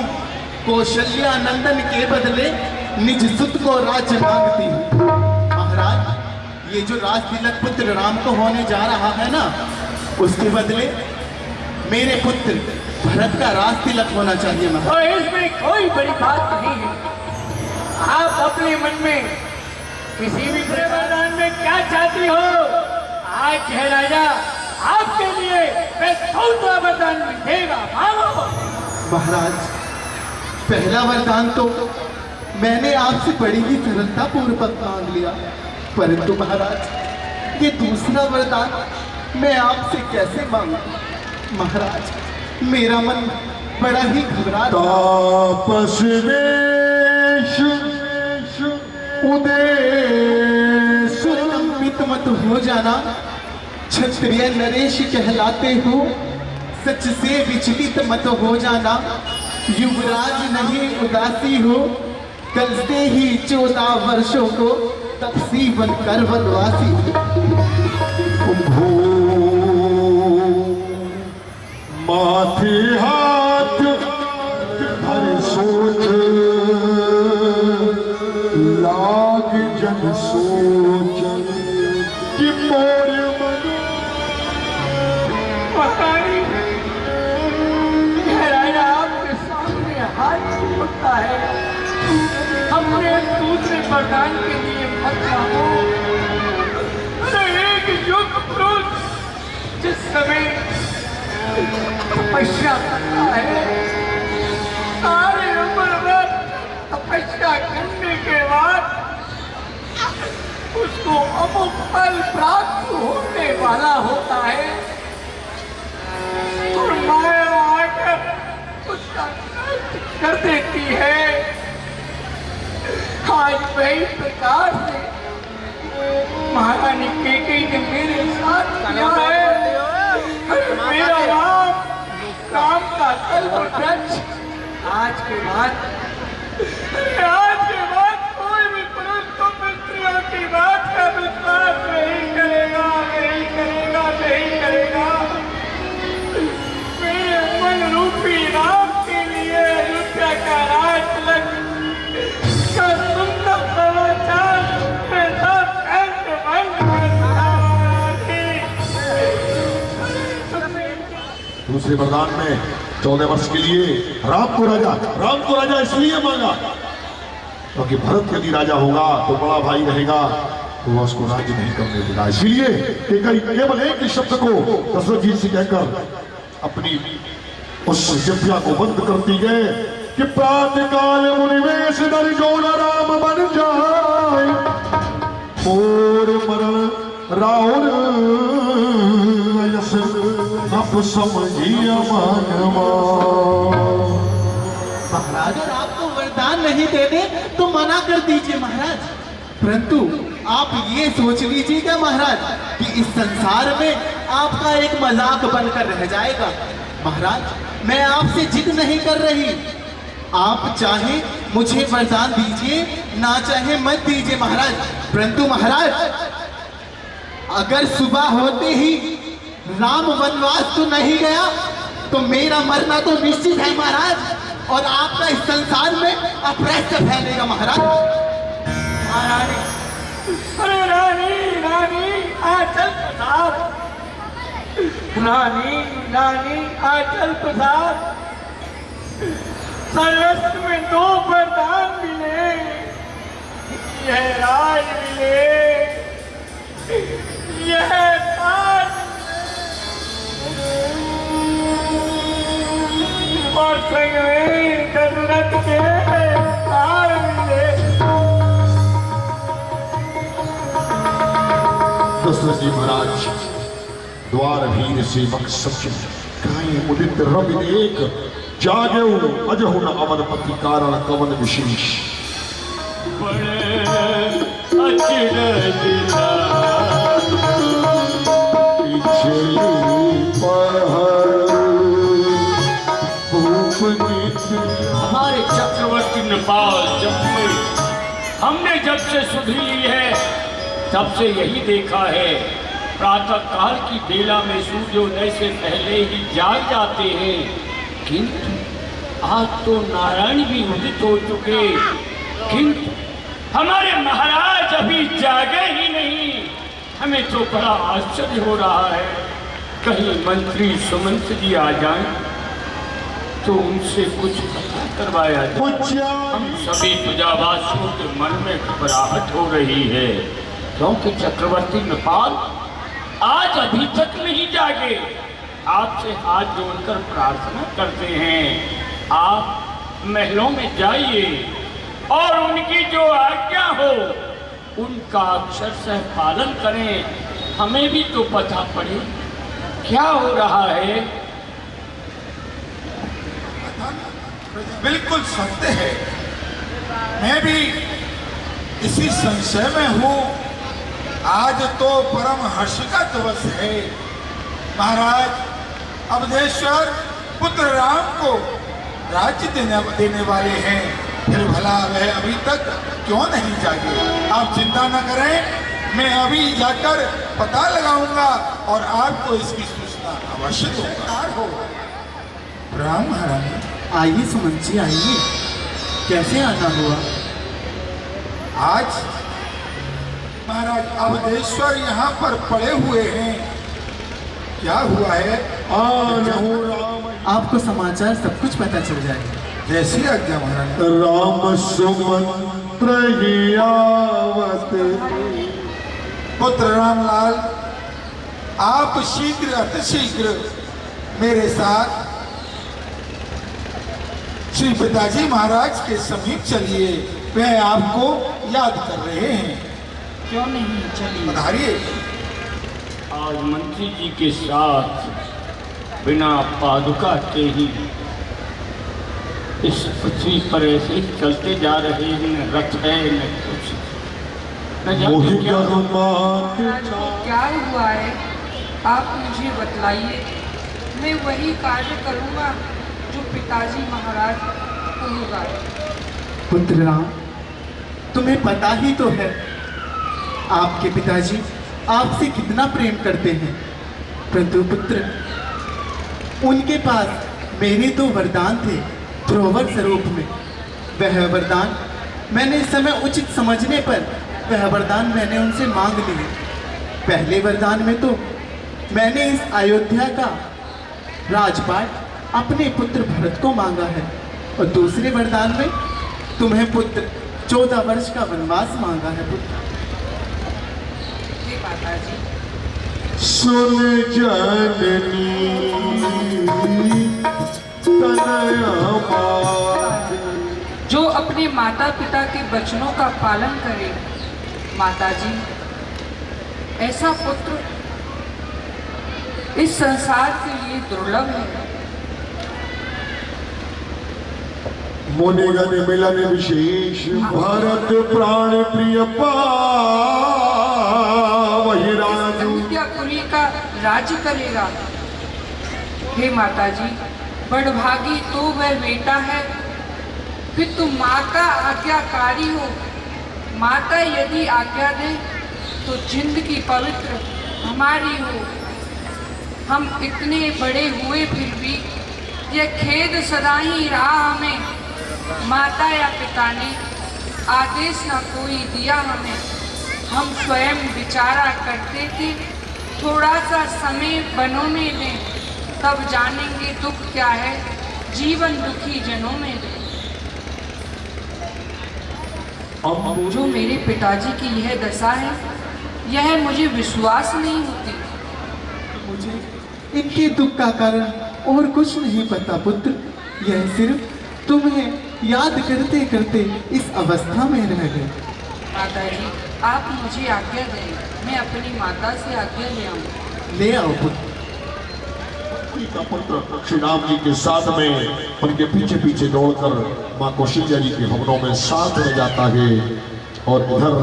कौशल्या नंदन के बदले निज सुत को राज्य मांगती हूँ। महाराज, ये जो राज तिलक पुत्र राम को होने जा रहा है ना, उसके बदले मेरे पुत्र भरत का राज तिलक होना चाहिए। तो इसमें कोई बड़ी बात नहीं है। आप अपने मन में किसी भी वरदान में क्या चाहती हो, आज है राजा आपके लिए मैं 14 वरदान देगा, मांगो। महाराज, पहला वरदान तो मैंने आपसे बड़ी ही सरलता पूर्वक मांग लिया, परंतु महाराज ये दूसरा वरदान मैं आपसे कैसे मांगू? महाराज, मेरा मन बड़ा ही घबरा तापस वेश उदेश कंपित मत हो जाना, क्षत्रिय नरेश कहलाते हो, सच से विचलित मत हो जाना। युवराज नहीं उदासी हो, कल से ही 14 वर्षों को तपसी बनकर वनवासी। माथे हाथ हर सोच लाग जन सोच कि मोर राजा आपके सामने हाथ उठता है, हमने दूसरे वरदान के लिए मत मांगो। एक युग पुरुष जिस समय तपस्या करता है, सारे उम्र भर तपस्या करने के बाद उसको अमुक फल प्राप्त होने वाला होता है, और माया आकर उसका नष्ट कर देती है। आज वही प्रकार से महारानी केकई ने मेरे साथ किया है। मेरा राम का कल्प वृक्ष आज के बाद कोई भी पुरुष तो स्त्रियों की बात का विश्वास नहीं करेगा, नहीं करेगा, नहीं करेगा। मेरे मन रूपी राम के लिए अयोध्या का राज तिलक का सुंदर समाचार मैं सब कंठ बंद दूसरे वरदान में 14 वर्ष के लिए राम को राजा इसलिए मांगा क्योंकि भरत यदि राजा होगा तो बड़ा भाई रहेगा, तो वह उसको राज्य नहीं करने देगा। इसलिए केवल एक ही शब्द को दशरथ जी से कहकर अपनी उस जिह्वा को बंद करती गए कि प्रातः काल मुनिवेश नर जो न राम बन जाए, और मरण राउर अब समझिए मानवा। महाराज, अगर आपको वरदान नहीं दे दे तो मना कर दीजिए महाराज, परंतु आप ये सोच लीजिएगा महाराज कि इस संसार में आपका एक मजाक बनकर रह जाएगा। महाराज, मैं आपसे जिद नहीं कर रही, आप चाहे मुझे वरदान दीजिए, ना चाहे मत दीजिए महाराज, परंतु महाराज अगर सुबह होते ही राम वनवास तो नहीं गया तो मेरा मरना तो निश्चित है महाराज, और आपका इस संसार में अप्रैश्य फैलेगा महाराज। महारानी, अरे रानी आचल प्रसाद, रानी आचल प्रसाद, सर्वस्व में 2 वरदान मिले, यह राज मिले, यह राज और संग में दशरथ के हार मिले। दशरथ जी महाराज द्वार वीर सेवक सचिव गाय उदित रवि एक जाग्यो अजहु न अमर पति कारण कवन विशेष बड़े अचरज पिछली पहर हमारे चक्रवर्ती नेपाल हमने जब से सुधि ली है तब से यही देखा है, प्रातः काल की बेला में सूर्योदय से पहले ही जाग जाते हैं, किंतु आज तो नारायण भी उदित हो चुके, किंतु हमारे महाराज अभी जागे ही नहीं। हमें तो बड़ा आश्चर्य हो रहा है, कहीं मंत्री सुमंत जी आ जाएं तो उनसे कुछ पता करवाया जाए। हम सभी प्रजावासियों के मन में घबराहट हो रही है, क्योंकि चक्रवर्ती नेपाल आज अभी तक नहीं जागे। आपसे हाथ जोड़कर प्रार्थना करते हैं, आप महलों में जाइए और उनकी जो आज्ञा हो उनका अक्षरशः पालन करें। हमें भी तो पता पड़े क्या हो रहा है। बिल्कुल सत्य है, मैं भी इसी संशय में हूँ। आज तो परम हर्ष का दिवस है, महाराज अवधेश्वर पुत्र राम को राज्य देने वाले हैं, फिर भला वह अभी तक क्यों नहीं जागे। आप चिंता न करें, मैं अभी जाकर पता लगाऊंगा और आपको इसकी सूचना अवश्य दूंगा। राम महाराज आइए सुमन जी आइए, कैसे आना हुआ? आज महाराज अवधेश्वर यहाँ पर पड़े हुए हैं, क्या हुआ है? आपको समाचार सब कुछ पता चल जाएगा। जैसी आज्ञा महाराज। राम सुमंत्र आवत पुत्र रामलाल, आप शीघ्र अतिशीघ्र मेरे साथ श्री पिताजी महाराज के समीप चलिए, वह आपको याद कर रहे हैं। क्यों नहीं, चलिए पधारिए। आज मंत्री जी के साथ बिना पादुका के ही इस पृथ्वी पर ऐसे ही चलते जा रहे हैं, न रथ है न कुछ। महाराज को क्या हुआ है, आप मुझे बतलाइए, मैं वही कार्य करूँगा जो पिताजी महाराज को होगा। पुत्र राम, तुम्हें पता ही तो है आपके पिताजी आपसे कितना प्रेम करते हैं, परंतु पुत्र उनके पास मेरे तो वरदान थे ध्रुवर स्वरूप में। वह वरदान मैंने इस समय उचित समझने पर वह वरदान मैंने उनसे मांग लिए। पहले वरदान में तो मैंने इस अयोध्या का राजपाट अपने पुत्र भरत को मांगा है, और दूसरे वरदान में तुम्हें पुत्र 14 वर्ष का वनवास मांगा है। पुत्र सुन जननी जो अपने माता पिता के वचनों का पालन करे, माताजी, ऐसा पुत्र इस संसार के लिए दुर्लभ है। मुनिगण मिलन विशेष भारत प्राण प्रिय वही राजू अयोध्यापुरी का राज्य करेगा। हे माताजी, बड़भागी तो वह बेटा है, फिर तुम माँ का आज्ञाकारी हो। माता यदि आज्ञा दे तो जिंदगी पवित्र हमारी हो। हम इतने बड़े हुए फिर भी यह खेद सदा ही रहा हमें, माता या पिता ने आदेश न कोई दिया हमें। हम स्वयं विचारा करते थे, थोड़ा सा समय बनों में दें, तब जानेंगे दुख क्या है जीवन दुखी जनों में दें। जो मेरे पिताजी की यह दशा है, यह मुझे विश्वास नहीं होती। मुझे इनके दुख का कारण और कुछ नहीं पता पुत्र, यह सिर्फ तुम्हें याद करते करते इस अवस्था में रह गए। माताजी, आप मुझे आज्ञा दें, मैं अपनी माता से आज्ञा ले आऊं। ले आओ पुत्र। का पुत्र श्री राम जी के साथ में उनके पीछे पीछे दौड़कर माँ कौशल्या जी के भवनों में साथ में जाता है और इधर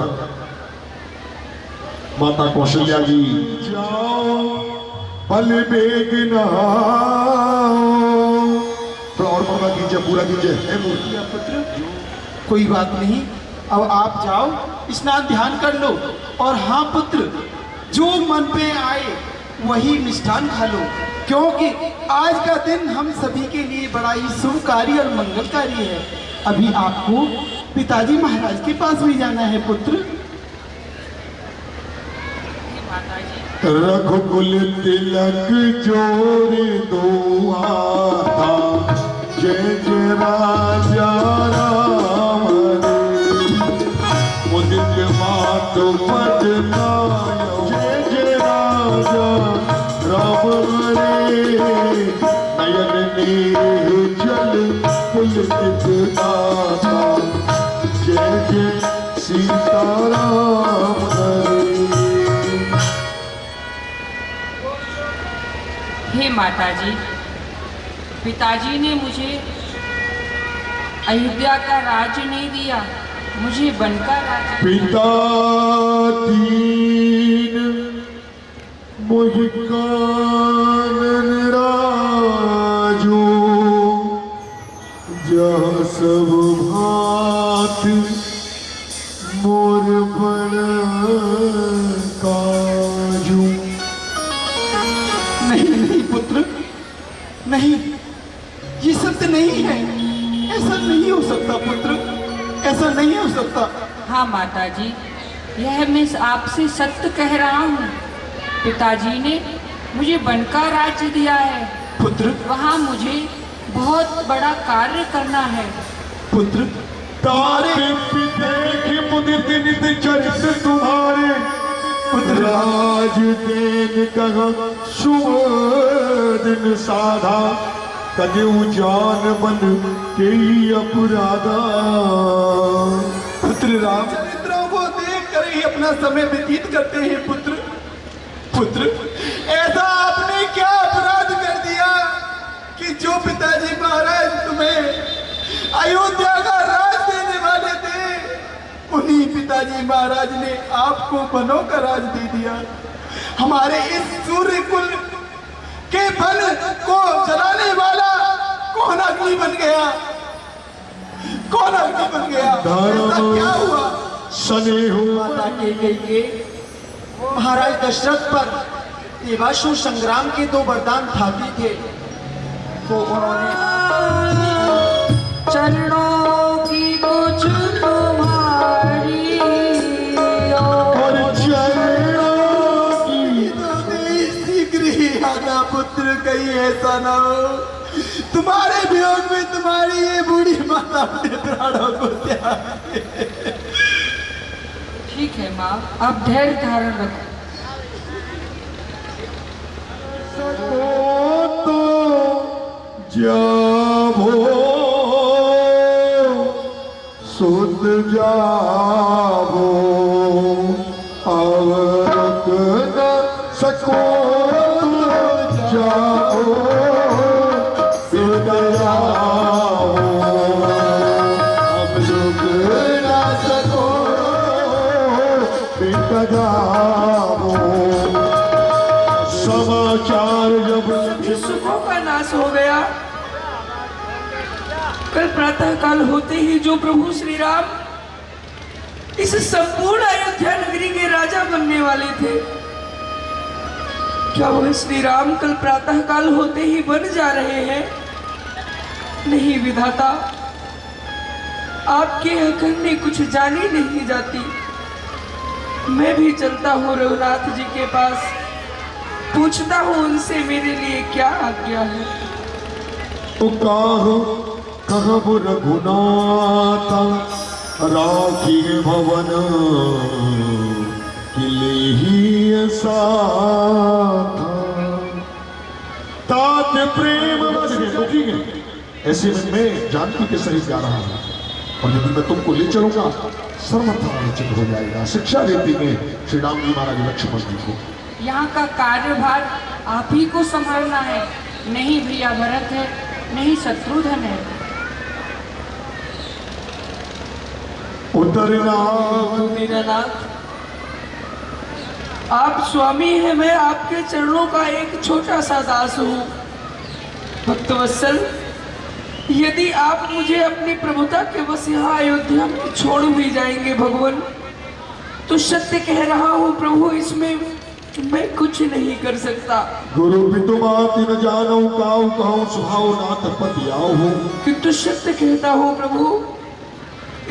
माता कौशल्या जी जाओ पल बेगना तो और पूरा कीजिए, पूरा कीजिए। पुत्र कोई बात नहीं, अब आप जाओ स्नान ध्यान कर लो और हाँ पुत्र, जो मन पे आए वही मिष्ठान खा लो, क्योंकि आज का दिन हम सभी के लिए बड़ा ही शुभकारी और मंगलकारी है। अभी आपको पिताजी महाराज के पास भी जाना है पुत्र। रघुकुल तिलक जोरे दो आता, जय जय राजा राम मुदित मातु पद नाय, जय जय राजा राम नयन नेह जल पुलकित दाता, जय जय सीताराम हे माताजी, पिताजी ने मुझे अयोध्या का राज्य नहीं दिया, मुझे वन का राज्य। पिता दीन मुझ कानन राजो, जह सब भात मोर बड़ काजू। नहीं पुत्र, नहीं, ये सत्य नहीं है, ऐसा नहीं हो सकता पुत्र, ऐसा नहीं हो सकता। हाँ माताजी, यह मैं आपसे सत्य कह रहा हूँ। पिताजी ने मुझे वन का राज्य दिया है पुत्र, वहाँ मुझे बहुत बड़ा कार्य करना है पुत्र। तारे देख मुदित नित चरित तुम्हारे, राज देन कहा शुभ दिन साधा, कदेऊ जान बन के अपराधा। पुत्र रामचरित्रों को देख कर ही अपना समय व्यतीत करते हैं पुत्र। पुत्र, ऐसा आपने क्या अपराध कर दिया कि जो पिताजी महाराज तुम्हें अयोध्या का राज देने वाले थे, उन्हीं पिताजी महाराज ने आपको वनों का राज दे दिया। हमारे इस सूर्य कुल के वन को जलाने वाला कौन अग्नि बन गया, कौन अग्नि बन गया? ऐसा क्या हुआ? सने हो माता के महाराज दशरथ पर देवासुर संग्राम के 2 वरदान ठाती थे, तो उन्होंने चरणों की कुछ तुम्हारी और चरणों की शीघ्र ही आना पुत्र, कहीं ऐसा ना हो तुम्हारे वियोग में तुम्हारी ये बूढ़ी माता अपने प्राणों को त्याग दे। ठीक है माँ, आप धैर्य धारण रखो। तो जाबो सुत जाबो, अवरक न सको जाबो सुत जाबो, अब रुक न सको पिट जाबो। समाचार जब सुखों का नाश हो गया, कल प्रातः काल होते ही जो प्रभु श्री राम इस संपूर्ण अयोध्या नगरी के राजा बनने वाले थे, क्या वह श्री राम कल प्रातः काल होते ही बन जा रहे हैं? नहीं विधाता, आपके अखंड कुछ जानी नहीं जाती। मैं भी चलता हूँ रघुनाथ जी के पास, पूछता हूँ उनसे मेरे लिए क्या आज्ञा है। कहब रघुनाथ राखी भवन, किले ही साथ तात प्रेम बस। ठीक है, ऐसे में मैं जानकी के सहित जा रहा हूँ, और यदि मैं तुमको ले चलूंगा सर्वथा अनुचित हो जाएगा। शिक्षा देती है श्री राम जी महाराज लक्ष्मण जी को। यहाँ का कार्यभार आप ही को संभालना है, नहीं भैया भरत है, नहीं शत्रुघ्न है। दीनानाथ, आप स्वामी हैं, मैं आपके चरणों का एक छोटा सा दास हूँ। भक्तवत्सल, यदि आप मुझे अपनी प्रभुता के बस यहाँ अयोध्या में छोड़ भी जाएंगे भगवान, तो सत्य कह रहा हूँ प्रभु, इसमें मैं कुछ नहीं कर सकता। गुरु पितु बात न जानो काऊ कहूँ सुभाव नाथ पति आओ हो। किंतु सत्य कहता हूँ प्रभु,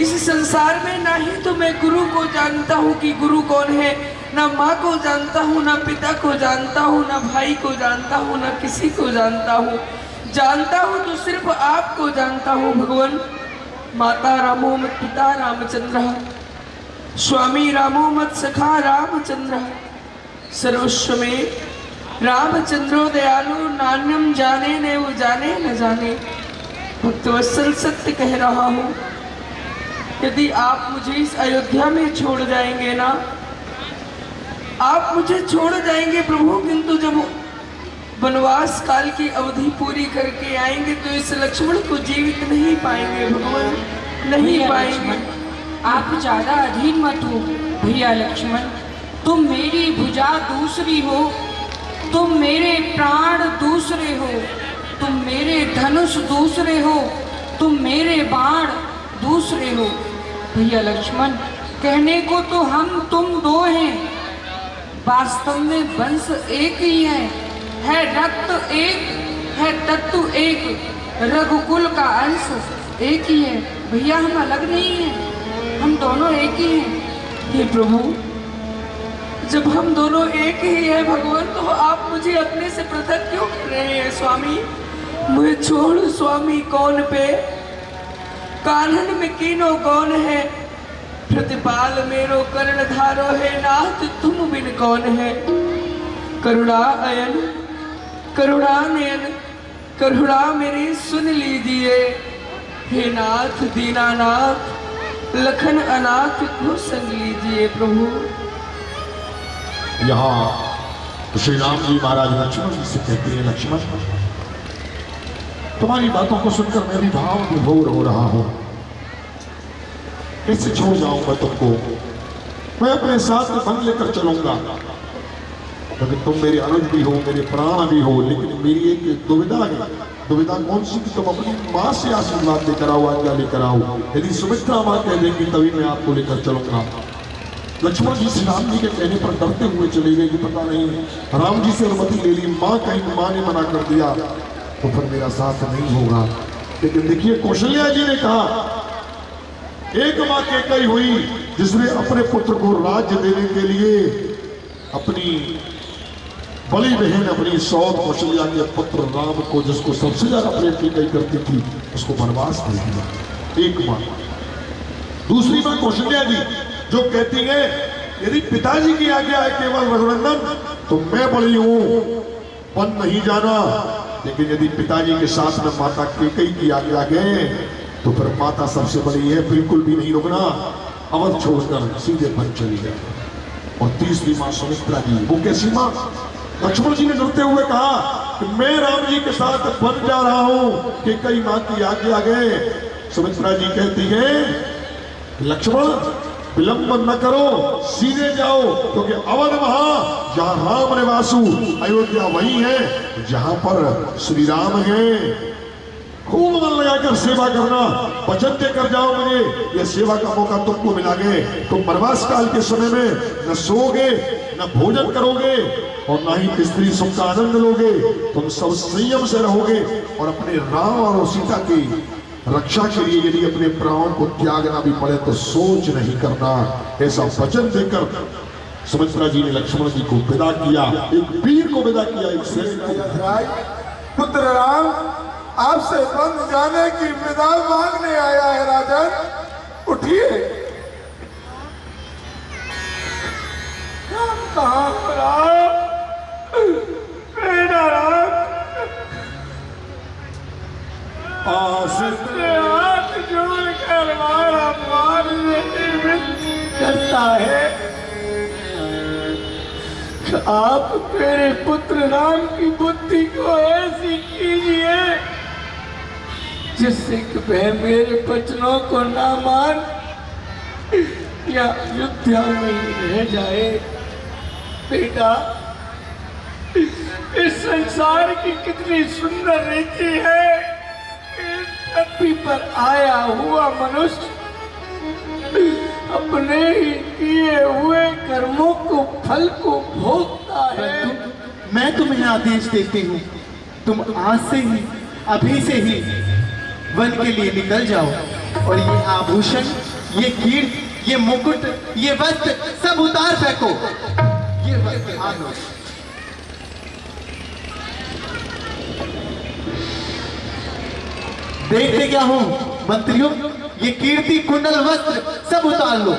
इस संसार में ना ही तो मैं गुरु को जानता हूँ कि गुरु कौन है, ना माँ को जानता हूँ, ना पिता को जानता हूँ, ना भाई को जानता हूँ, ना किसी को जानता हूँ। जानता हूँ तो सिर्फ आपको जानता हूँ भगवान। माता रामो मत पिता रामचंद्र, स्वामी रामो मत सखा रामचंद्र, सर्वस्व में रामचंद्रो दयालु, नान्यम जाने न वो जाने न जाने। भक्तवत्सल सत्य कह रहा हूँ, यदि आप मुझे इस अयोध्या में छोड़ जाएंगे ना, आप मुझे छोड़ जाएंगे प्रभु, किंतु जब वनवास काल की अवधि पूरी करके आएंगे तो इस लक्ष्मण को जीवित नहीं पाएंगे भगवान, नहीं पाएंगे। आप ज्यादा अधीन मत हो भैया लक्ष्मण, तुम मेरी भुजा दूसरी हो, तुम मेरे प्राण दूसरे हो, तुम मेरे धनुष दूसरे हो, तुम मेरे बाण दूसरे हो। भैया लक्ष्मण, कहने को तो हम तुम दो हैं, वास्तव में वंश एक ही है रक्त एक, है तत्व एक, रघुकुल का अंश एक ही है भैया, हम अलग नहीं हैं, हम दोनों एक ही हैं। हे प्रभु, जब हम दोनों एक ही हैं भगवान, तो आप मुझे अपने से पृथक क्यों कर रहे हैं स्वामी? मुझे छोड़ स्वामी, कौन पे कानन में कीनो कौन है, प्रतिपाल मेरो कर्ण धारो है, नाथ तुम बिन कौन है। करुणा अयन करुणा नयन करुणा मेरी सुन लीजिए, हे नाथ दीनानाथ लखन अनाथ को संग लीजिए प्रभु। यहाँ श्री राम जी महाराज लक्ष्मण जी से कहते हैं, लक्ष्मण तुम्हारी बातों को सुनकर मैं भी भाव विभोर हो रहा हूं, कैसे छोड़ जाऊं मैं तुमको? मैं अपने साथ में बन लेकर चलूंगा, क्योंकि तुम मेरे अनुज भी हो, मेरे प्राण भी हो, लेकिन मेरी एक दुविधा है। दुविधा कौन सी? कि तुम अपनी माँ से आशीर्वाद लेकर आओ, आज्ञा लेकर आओ। यदि सुमित्रा माँ कह देंगी तभी मैं आपको लेकर चलूंगा। लक्ष्मण जी श्री राम जी के कहने पर डरते हुए चले गए कि पता नहीं, राम जी से अनुमति ले ली, माँ कहीं माँ ने मना कर दिया तो फिर मेरा साथ नहीं होगा। लेकिन देखिए कौशल्या जी ने कहा, एक माँ कैकेयी हुई जिसने अपने पुत्र को राज्य देने के लिए अपनी बड़ी बहन अपनी सौत कौशल्या के पुत्र राम को, जिसको सबसे ज्यादा प्रेम कैकेयी करती थी, उसको वनवास दे दिया। एक माँ। दूसरी माँ कौशल्या जी जो कहती है, यदि पिताजी की आज्ञा है केवल रघुनंदन तो मैं बड़ी हूं, वन नहीं जाना, लेकिन यदि पिताजी के साथ में माता कैकेयी की आज्ञा है तो फिर माता सबसे बड़ी है, बिल्कुल भी नहीं रुकना, अवध छोड़कर सीधे वन चली गई। और तीसरी माँ सुमित्रा जी, वो कैसी माँ? लक्ष्मण जी ने डरते हुए कहा कि मैं राम जी के साथ वन जा रहा हूं, कैकेयी माँ की आज्ञा है। सुमित्रा जी कहती है, लक्ष्मण विलंब न करो, सीधे जाओ, क्योंकि अवध वहां जहां राम निवासु, अयोध्या वही है जहां पर श्री राम है। खूब मन लगाकर सेवा करना, वचन देकर जाओ, मुझे यह सेवा का मौका तुमको मिला गए। तुम वनवास काल के समय में न सोओगे, न भोजन करोगे और न ही स्त्री सुख का आनंद लोगे। तुम सब संयम से रहोगे और अपने राम और सीता की रक्षा के लिए यदि अपने प्राणों को त्यागना भी पड़े तो सोच नहीं करना। ऐसा वचन देकर सुमित्रा जी ने लक्ष्मण जी को विदा किया, एक वीर को विदा किया, एक सैनिक को। पुत्र राम आपसे वन जाने की विदा मांगने आया है राजन, उठिए। राम कहाँ राम? मेरा राम हाथ जोड़कर मारा मारने करता है। आप मेरे पुत्र राम की बुद्धि को ऐसी कीजिए जिससे कि वह मेरे वचनों को ना मान या अयोध्या में ही रह जाए। बेटा, इस संसार की कितनी सुंदर रीति है। इस पृथ्वी पर आया हुआ मनुष्य अपने ही किए हुए कर्मों को फल को भोगता है। मैं तुम्हें आदेश देती हूँ, तुम आज से ही, अभी से ही वन के लिए निकल जाओ और ये आभूषण, ये कीर्ति, ये मुकुट, ये वस्त्र सब उतार फेंको। ये वस्त्र आ लो। देखते क्या हो मंत्रियों, ये कीर्ति कुंडल वस्त्र सब उतार लो।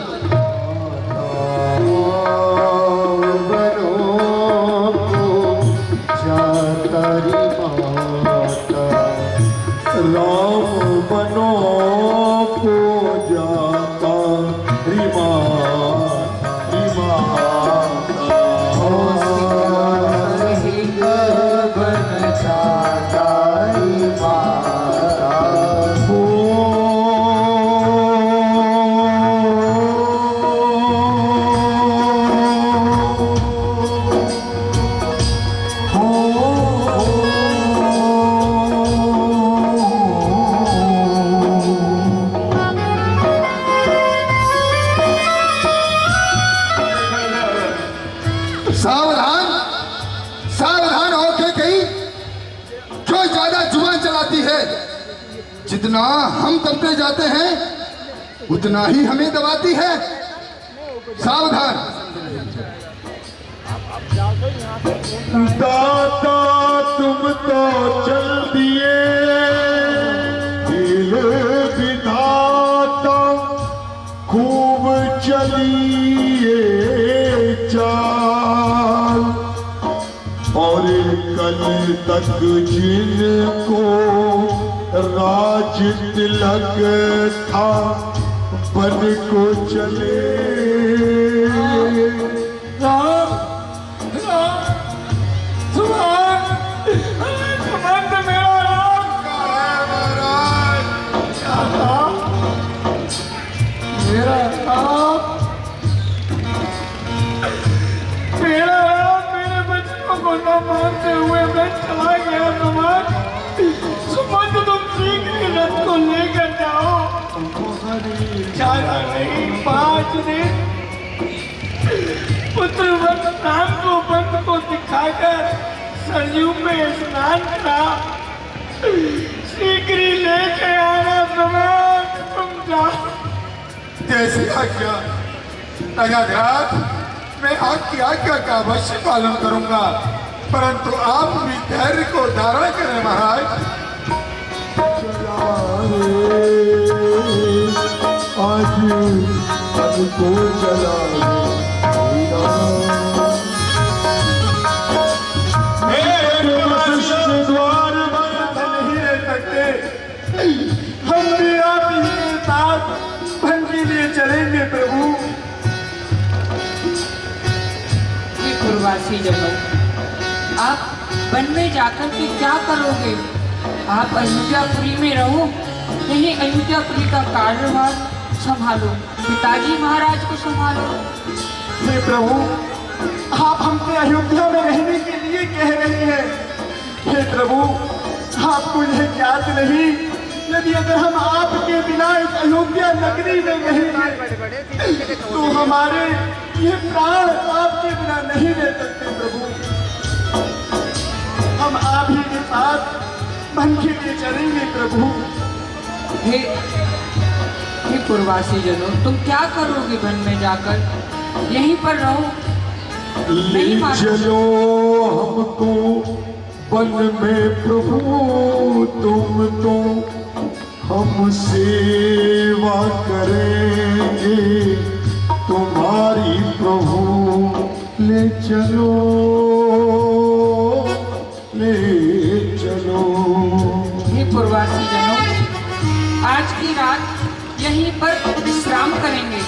राम बनो को जाता रिमा सावधान, सावधान होके कहीं जो ज्यादा जुबान चलाती है, जितना हम दबते जाते हैं उतना ही हमें दबाती है। सावधान। दाता तुम तो चल दिए, दिल विधाता खूब चलिए चाल, और कल तक जिनको राज तिलक था बन को चले। मानते हुए मैं चला गया। सुमंत, तुम शीघ्र ही रथ को लेकर जाओ। 4 नहीं 5 दिन पुत्र राम को बंद को दिखाकर सरयू में स्नान करा। शीघ्र ही लेके आना। सुमंत, तुम जाओ। जैसी आज्ञा राजाधिराज, मैं आपकी आज्ञा का अवश्य पालन करूंगा, परंतु आप भी धैर्य को धारण करें महाराज। आज को चला द्वार बंद नहीं रह सकते। हम भी आप ही के साथ वन के लिए चलेंगे प्रभु। पूर्ववासी जनों, आप वन में जाकर के क्या करोगे? आप अयोध्यापुरी में रहो, यही अयोध्यापुरी का कार्यभार संभालो, पिताजी महाराज को संभालो। हे प्रभु, आप हमसे अयोध्या में रहने के लिए कह रहे हैं। हे प्रभु, आपको यह ज्ञात नहीं, यदि अगर हम आपके बिना इस अयोध्या नगरी में रहेंगे तो हमारे ये प्राण आपके बिना नहीं रह सकते। प्रभु, हम आप ही के साथ वन के लिए चलेंगे। प्रभु, हे पूर्ववासी जनों, तुम क्या करोगे वन में जाकर? यहीं पर रहो, नहीं मानो। चलो हमको वन में प्रभु, तुम तो हम सेवा करेंगे तुम्हारी प्रभु। ले चलो, ले चलो। हे पूर्ववासी जनों, आज की रात पर विश्राम करेंगे।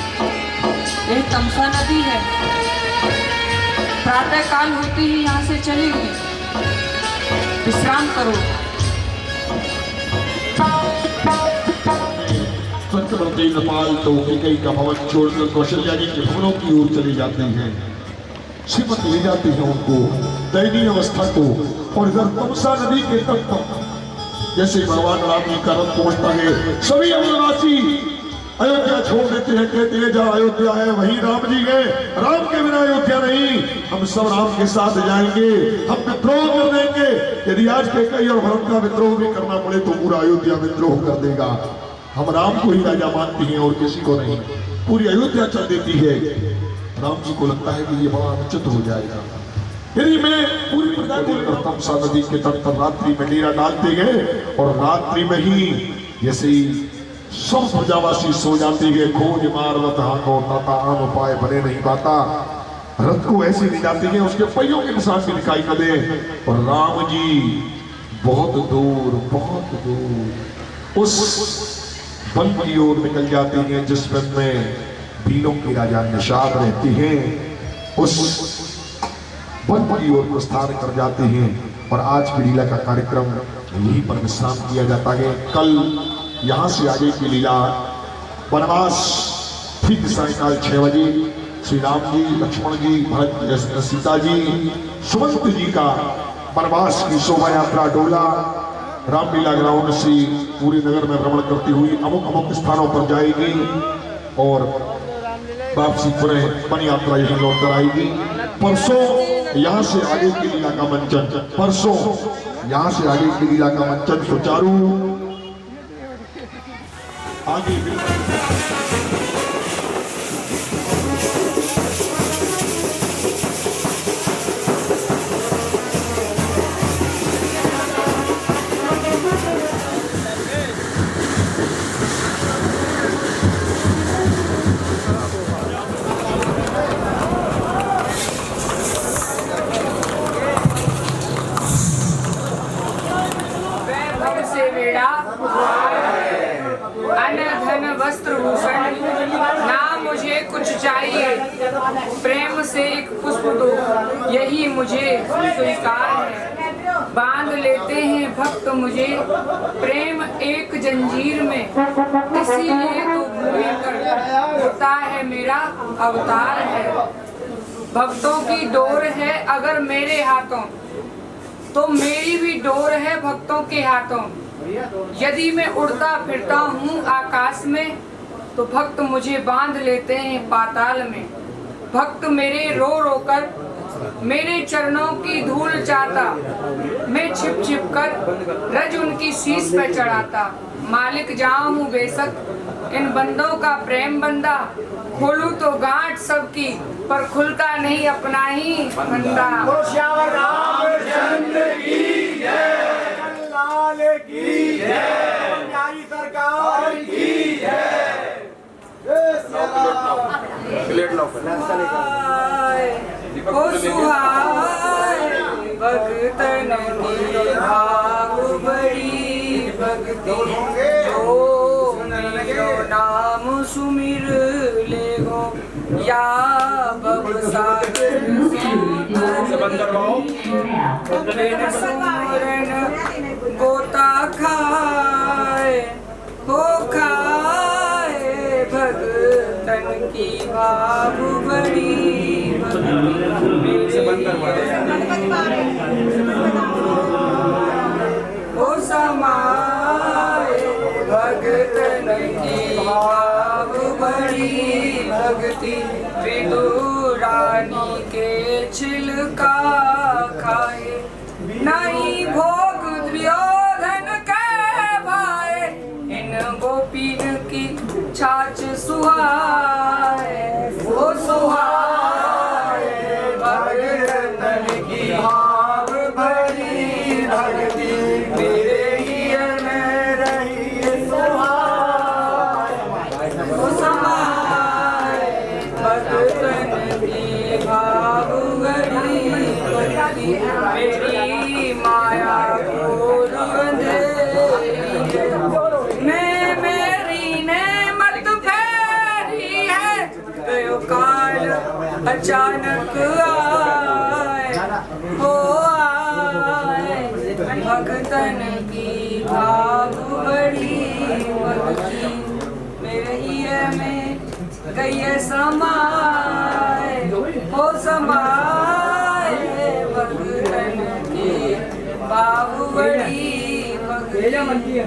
यह तमसा नदी है, प्रातः काल होते ही यहाँ से चलेंगे। विश्राम करो। चक्रवर्ती नपाल तो कैकेयी का भवन छोड़कर कौशल्या जी के भवनों की ओर चले जाते हैं। श्रीमती ले जाती है उनको दयनीय अवस्था को, और इधर तमसा नदी के तट पर जैसे भगवान राम जी का रथ पहुंचता है, सभी अयोध्यावासी अयोध्या छोड़ देते हैं, कहते हैं जहाँ अयोध्या है वहीं राम जी गए, राम के बिना अयोध्या नहीं, हम सब राम के साथ जाएंगे, हम विद्रोह कर देंगे। यदि आज कैकेयी और भरत का विद्रोह भी करना पड़े तो पूरा अयोध्या विद्रोह कर देगा। हम राम को ही राजा मानते हैं और किसी को नहीं। पूरी अयोध्या चल देती है। राम जी को लगता है कि ये बड़ा अनुचित हो जाएगा, यदि मैं पूरी प्रजा को तमसा नदी के तट पर रात्रि में डेरा डालते गए, और रात्रि में ही जैसे ही सब प्रजावासी सो जाते गए, खोज मारवत हाको ताता आम उपाय बने नहीं पाता, रथ को ऐसे ले जाते गए उसके पहियों के निशान भी दिखाई न दे, और राम जी बहुत दूर उस वन की ओर निकल जाते हैं जिस वन में भीलों की राजा निषाद रहती हैं। उस वन की ओर प्रस्थान कर जाते हैं, और आज की लीला का कार्यक्रम यहीं पर विश्राम किया जाता है। कल यहाँ से आगे की लीला वनवास ठीक सायकाल 6 बजे श्री राम जी, लक्ष्मण जी, भरत, सीता जी, सुमंत जी का वनवास की शोभा यात्रा डोला रामलीला ग्राउंड से पूरे नगर में भ्रमण करती हुई अमुक स्थानों पर जाएगी, और वापसी पुनः वन यात्रा यही लौट कर आएगी। परसों यहाँ से आगे की लीला का मंचन, परसों यहाँ से आगे की लीला का मंचन सुचारू आगे प्रेम से एक पुष्प दो, यही मुझे स्वीकार है। बांध लेते हैं भक्त मुझे प्रेम एक जंजीर में, इसीलिए तो भूमि पर होता है मेरा अवतार है। भक्तों की डोर है अगर मेरे हाथों, तो मेरी भी डोर है भक्तों के हाथों। यदि मैं उड़ता फिरता हूँ आकाश में, तो भक्त मुझे बांध लेते हैं पाताल में। भक्त मेरे रो रो कर मेरे चरणों की धूल चाहता, मैं छिप छिप कर रज उनकी शीश पे चढ़ाता। मालिक जहाँ हूँ बेशक इन बंदों का प्रेम बंदा, खोलूं तो गांठ सबकी पर खुलता नहीं अपना ही बंदा। सरकार की भगतन की भाग बड़ी भक्ति, जो मेरो नाम सुमिर ले गो या सुमरन गोता खाए हो खाए, भगतन की भाव बड़ी हो समाए, भगतन की भाव बड़ी भक्ति। विदुरानी के छिलका खाए, नहीं भोग दुर्योधन के भाए, इन गोपीन की छाछ सुहाए वो सुहाए, भगतन की भाव भरी भक्ति, मेरे हियर में रही सुहाए वो समाए, भगतन की भाव भरी भक्ति। मेरी माँ बाबू बड़ी बगली मेरे में गई समाए हो समाए बगलन के बाबू बड़ी बगली